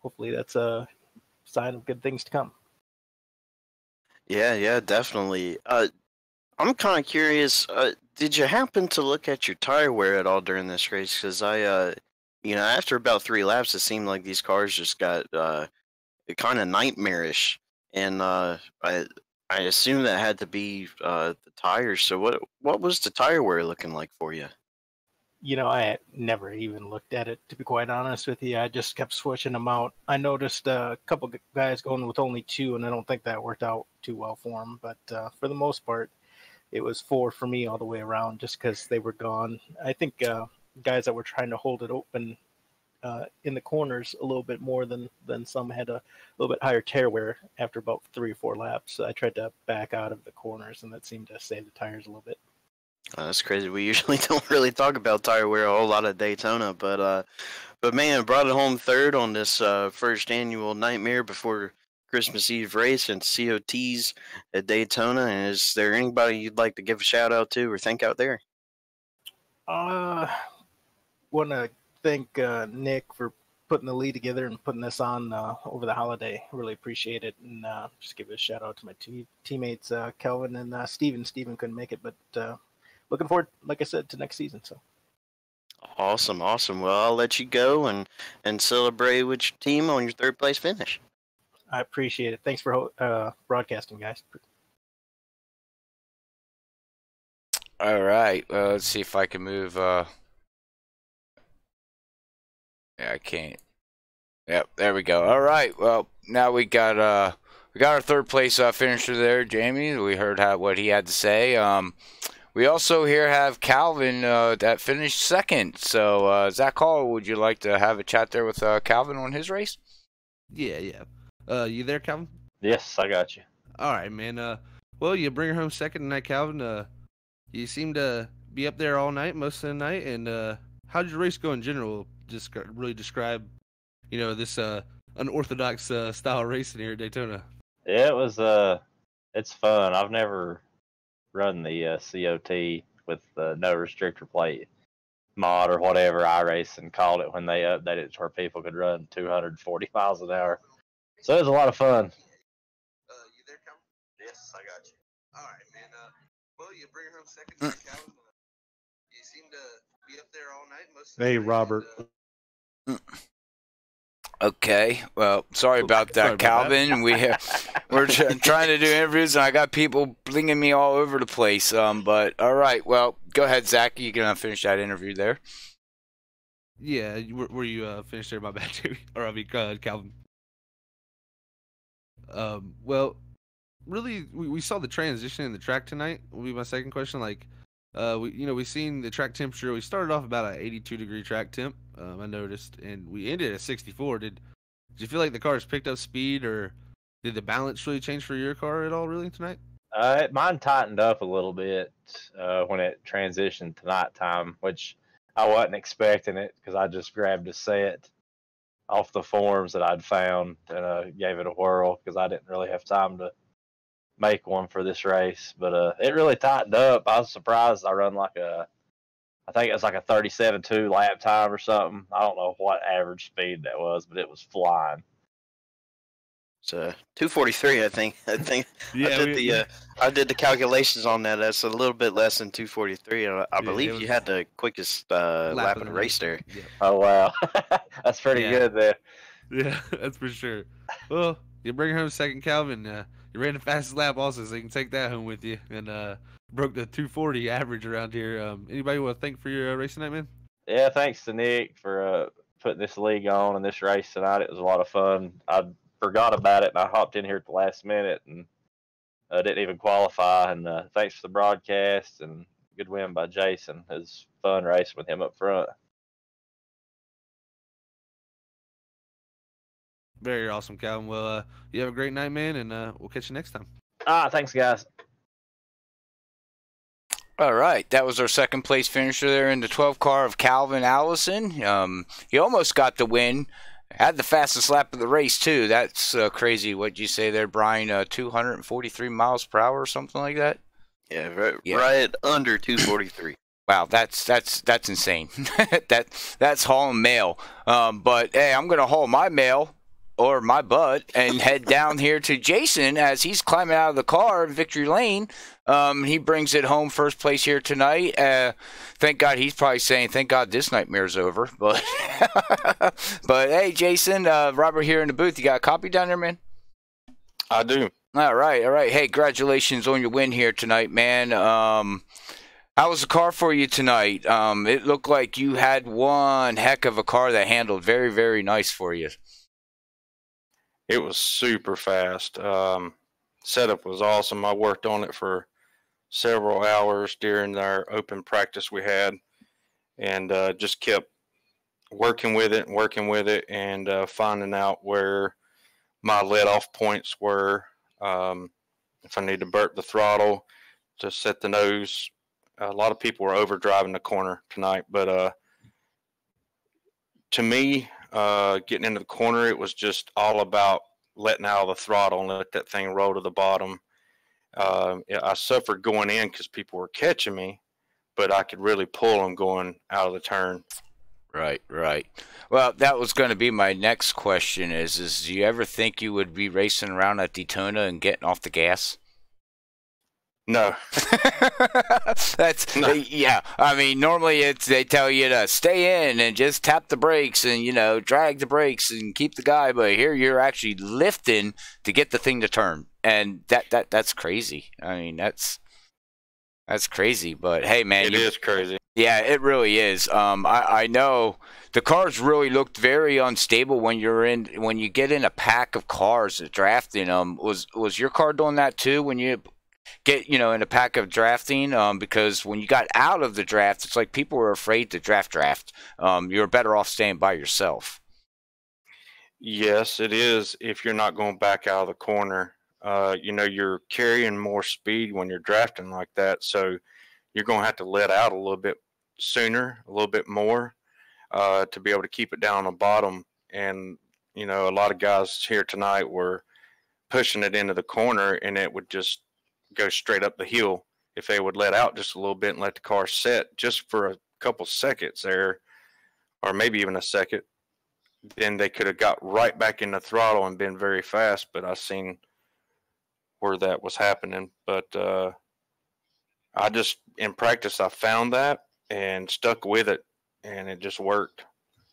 Speaker 6: Hopefully that's a sign of good things to come.
Speaker 2: Yeah, definitely. I'm kind of curious. Did you happen to look at your tire wear at all during this race? Because after about 3 laps, it seemed like these cars just got kind of nightmarish, and I assume that had to be the tires. So what was the tire wear looking like for you?
Speaker 6: I never even looked at it, to be quite honest with you. I just kept switching them out. I noticed a couple guys going with only 2, and I don't think that worked out too well for them. But for the most part, it was 4 for me all the way around, just because they were gone. I think guys that were trying to hold it open in the corners a little bit more than some had a little bit higher tear wear after about 3 or 4 laps. I tried to back out of the corners, and that seemed to save the tires a little bit.
Speaker 2: That's crazy. We usually don't really talk about tire wear a whole lot at Daytona, but man, brought it home third on this first annual Nightmare Before Christmas Eve race and COTs at Daytona. And is there anybody you'd like to give a shout out to or thank out there?
Speaker 6: Want to thank Nick for putting the lead together and putting this on over the holiday. Really appreciate it, and just give a shout out to my teammates Kelvin and Steven. Steven couldn't make it, but looking forward, like I said, to next season. So
Speaker 2: awesome. Well, I'll let you go and celebrate with your team on your 3rd place finish.
Speaker 6: I appreciate it. Thanks for broadcasting, guys.
Speaker 1: All right. Well, let's see if I can move. Yeah, I can't. Yep, there we go. All right. Well, now we got our 3rd place finisher there, Jamie. We heard what he had to say. We also here have Calvin that finished 2nd. So, Zach Hall, would you like to have a chat there with Calvin on his race?
Speaker 3: Yeah. You there, Calvin?
Speaker 5: Yes, I got you.
Speaker 3: All right, man. Well, you bring her home 2nd tonight, Calvin. You seem to be up there all night, most of the night. And how did your race go in general? Just really describe, this unorthodox style racing here at Daytona.
Speaker 5: Yeah, it was. It's fun. I've never run the COT with the no restrictor plate mod or whatever iRacing called it when they updated it to where people could run 240 miles an hour. So it was a lot of fun.
Speaker 3: You there, Calvin? Yes, I got you. All right, man. Well, you bring her home 2nd, Calvin. You seem to be up there all night.
Speaker 7: Hey, Robert.
Speaker 1: Okay, well, sorry about that, Calvin. We're trying to do interviews, and I got people blinging me all over the place. But all right, well, go ahead, Zach. You gonna finish that interview there?
Speaker 3: Yeah, were you finished there? My bad, Jamie. Or I mean, Calvin. Well, really, we saw the transition in the track tonight. Will be my second question. Like, we seen the track temperature. We started off about an 82-degree track temp. I noticed, and we ended at 64. Did you feel like the cars picked up speed, or did the balance really change for your car at all, really, tonight?
Speaker 5: Mine tightened up a little bit when it transitioned to nighttime, which I wasn't expecting it because I just grabbed a set. off the forums that I'd found and gave it a whirl because I didn't really have time to make one for this race. But it really tightened up. I was surprised. I run I think it was like a 37.2 lap time or something. I don't know what average speed that was, but it was flying.
Speaker 2: So 243, I think.
Speaker 3: Yeah,
Speaker 2: I did the calculations on that. That's a little bit less than 243. I believe you had the quickest lap of the race there.
Speaker 3: Yeah.
Speaker 5: Oh wow, that's pretty good there.
Speaker 3: Yeah, that's for sure. Well, you bring home second, Calvin. You ran the fastest lap also, so you can take that home with you. And broke the 240 average around here. Anybody want to thank for your race tonight, man?
Speaker 5: Yeah, thanks to Nick for putting this league on and this race tonight. It was a lot of fun. I forgot about it and I hopped in here at the last minute and didn't even qualify. And thanks for the broadcast and good win by Jason. It was fun racing with him up front.
Speaker 3: Very awesome, Calvin. Well, you have a great night, man, and we'll catch you next time.
Speaker 5: Thanks, guys.
Speaker 1: All right, that was our second place finisher there in the 12 car of Calvin Allison. He almost got the win. Had the fastest lap of the race too. That's crazy. What'd you say there, Brian? 243 miles per hour or something like that?
Speaker 2: Yeah, right under 243.
Speaker 1: Wow, that's insane. That's hauling mail. But hey, I'm gonna haul my mail or my butt and head down here to Jason as he's climbing out of the car in Victory Lane. He brings it home first place here tonight. Thank God, he's probably saying, thank God this nightmare's over. But but hey, Jason, Robert here in the booth. You got a copy down there, man?
Speaker 7: I do.
Speaker 1: All right. Hey, congratulations on your win here tonight, man. How was the car for you tonight? It looked like you had one heck of a car that handled very, very nice for you.
Speaker 7: It was super fast. Setup was awesome. I worked on it for several hours during our open practice we had, and just kept working with it and finding out where my let-off points were. If I need to burp the throttle to set the nose. A lot of people were overdriving the corner tonight, but to me, getting into the corner, it was just all about letting out of the throttle and let that thing roll to the bottom. I suffered going in because people were catching me, but I could really pull them going out of the turn.
Speaker 1: Right. Well, that was going to be my next question is do you ever think you would be racing around at Daytona and getting off the gas?
Speaker 7: No.
Speaker 1: Yeah. I mean, normally they tell you to stay in and just tap the brakes and drag the brakes and keep the guy, but here you're actually lifting to get the thing to turn, and that's crazy. I mean, that's crazy. But hey, man,
Speaker 7: it is crazy.
Speaker 1: Yeah, it really is. I know the cars really looked very unstable when you get in a pack of cars drafting them. Was your car doing that too when you get in a pack of drafting? Because when you got out of the draft, it's like people were afraid to draft. You're better off staying by yourself.
Speaker 7: Yes, it is. If you're not going back out of the corner, you're carrying more speed when you're drafting like that. So you're going to have to let out a little bit sooner, a little bit more, to be able to keep it down on the bottom. And, a lot of guys here tonight were pushing it into the corner and it would just go straight up the hill. If they would let out just a little bit and let the car set just for a couple seconds there, or maybe even a second, then they could have got right back in the throttle and been very fast. But I seen where that was happening. But I just, in practice, I found that and stuck with it, and it just worked.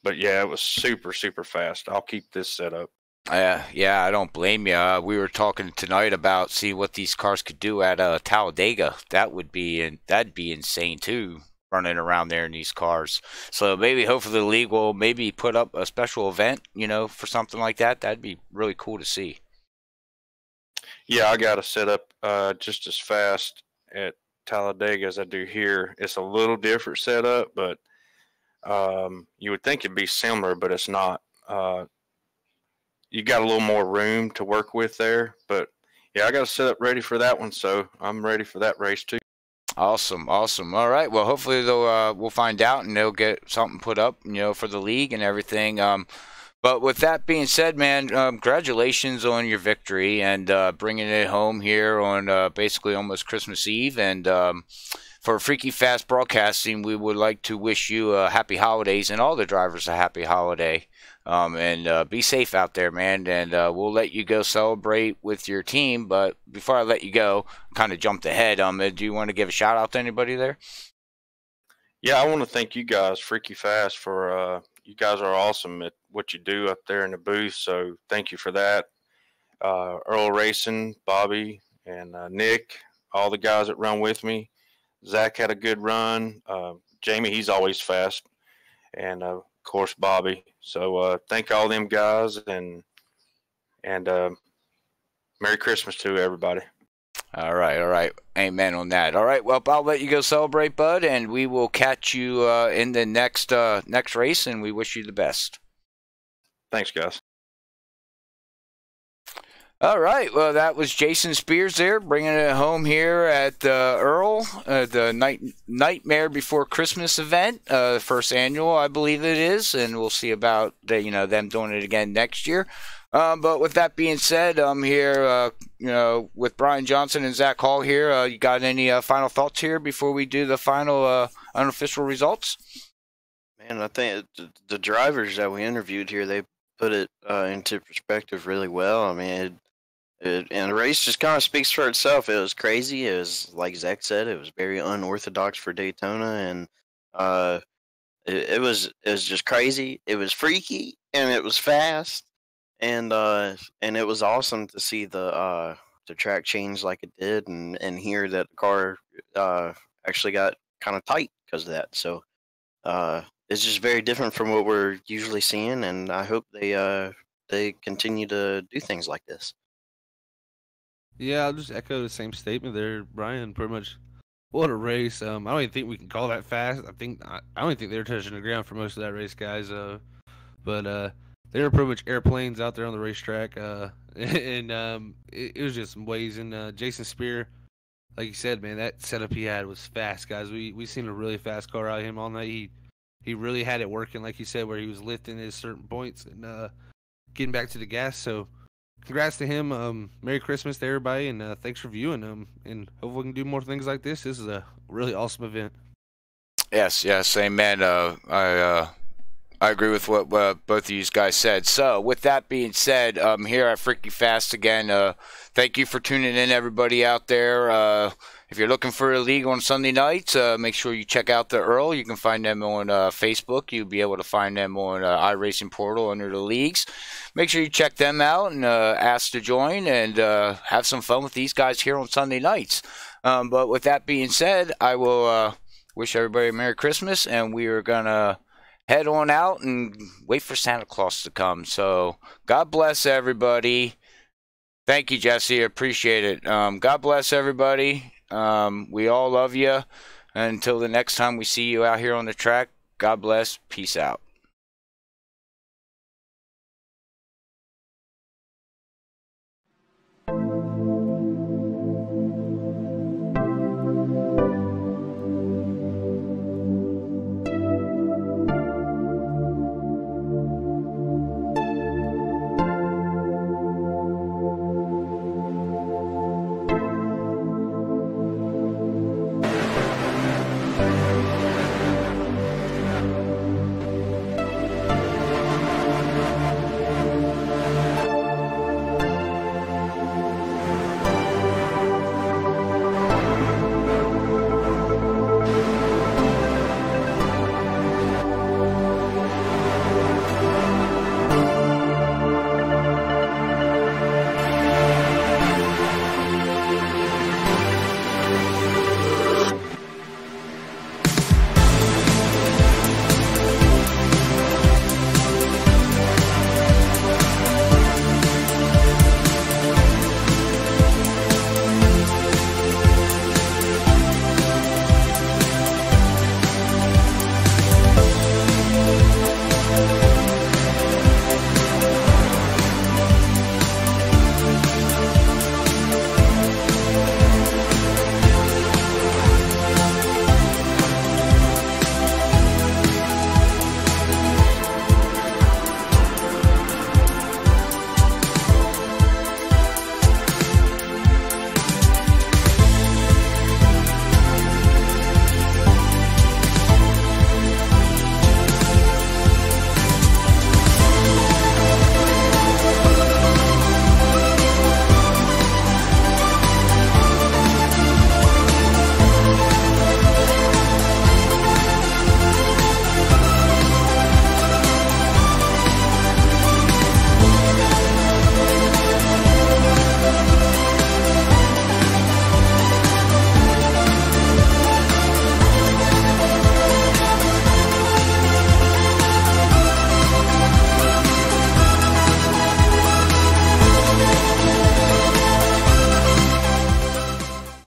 Speaker 7: But yeah, it was super, super fast. I'll keep this set up.
Speaker 1: Yeah, I don't blame you. We were talking tonight about see what these cars could do at Talladega. That'd be insane too, running around there in these cars. So hopefully the league will maybe put up a special event, for something like that. That'd be really cool to see.
Speaker 7: Yeah, I got to set up just as fast at Talladega as I do here. It's a little different setup, but you would think it'd be similar, but it's not. You got a little more room to work with there, but yeah, I got to set up ready for that one, so I'm ready for that race too.
Speaker 1: Awesome. All right, well, hopefully we'll find out and they'll get something put up, for the league and everything. But with that being said, man, congratulations on your victory and bringing it home here on basically almost Christmas Eve. And for FreekyFast Broadcasting, we would like to wish you happy holidays and all the drivers a happy holiday. And be safe out there, man. And we'll let you go celebrate with your team. But before I let you go, kind of jumped ahead. Do you want to give a shout out to anybody there?
Speaker 7: Yeah, I want to thank you guys, FreekyFast, for you guys are awesome at what you do up there in the booth. So thank you for that. Earl Racing, Bobby, and Nick, all the guys that run with me. Zach had a good run. Jamie, he's always fast. And of course, Bobby. So thank all them guys, and Merry Christmas to everybody.
Speaker 1: All right. Amen on that. All right, well, I'll let you go celebrate, bud, and we will catch you in the next race, and we wish you the best.
Speaker 7: Thanks, guys.
Speaker 1: All right, well, that was Jason Spears there, bringing it home here at Earl, the Nightmare Before Christmas event, first annual, I believe it is, and we'll see about them doing it again next year. But with that being said, I'm here, with Brian Johnson and Zach Hall here. You got any final thoughts here before we do the final unofficial results?
Speaker 2: Man, I think the drivers that we interviewed here, they put it into perspective really well. I mean, and the race just kind of speaks for itself. It was crazy. It was, like Zach said, it was very unorthodox for Daytona, and it was just crazy. It was freaky, and it was fast. And it was awesome to see the track change like it did, and hear that the car actually got kind of tight because of that. So it's just very different from what we're usually seeing, and I hope they continue to do things like this.
Speaker 3: Yeah, I'll just echo the same statement there, Brian. Pretty much, what a race. I don't even think we can call that fast. I don't even think they were touching the ground for most of that race, guys. But they were pretty much airplanes out there on the racetrack, and it was just some ways. And Jason Spear, like you said, man, that setup he had was fast, guys. We seen a really fast car out of him all night. He really had it working, like you said, where he was lifting at certain points and getting back to the gas. So congrats to him. Merry Christmas to everybody, and thanks for viewing them. And hopefully we can do more things like this. This is a really awesome event.
Speaker 1: Yes, amen. I agree with what both of you guys said. So, with that being said, here at FreekyFast again, thank you for tuning in, everybody out there. If you're looking for a league on Sunday nights, make sure you check out the Earl. You can find them on Facebook. You'll be able to find them on iRacing Portal under the leagues. Make sure you check them out and ask to join and have some fun with these guys here on Sunday nights. But with that being said, I will wish everybody a Merry Christmas, and we are going to head on out and wait for Santa Claus to come. So God bless everybody. Thank you, Jesse. Appreciate it. God bless everybody. We all love you. Until the next time we see you out here on the track, God bless. Peace out.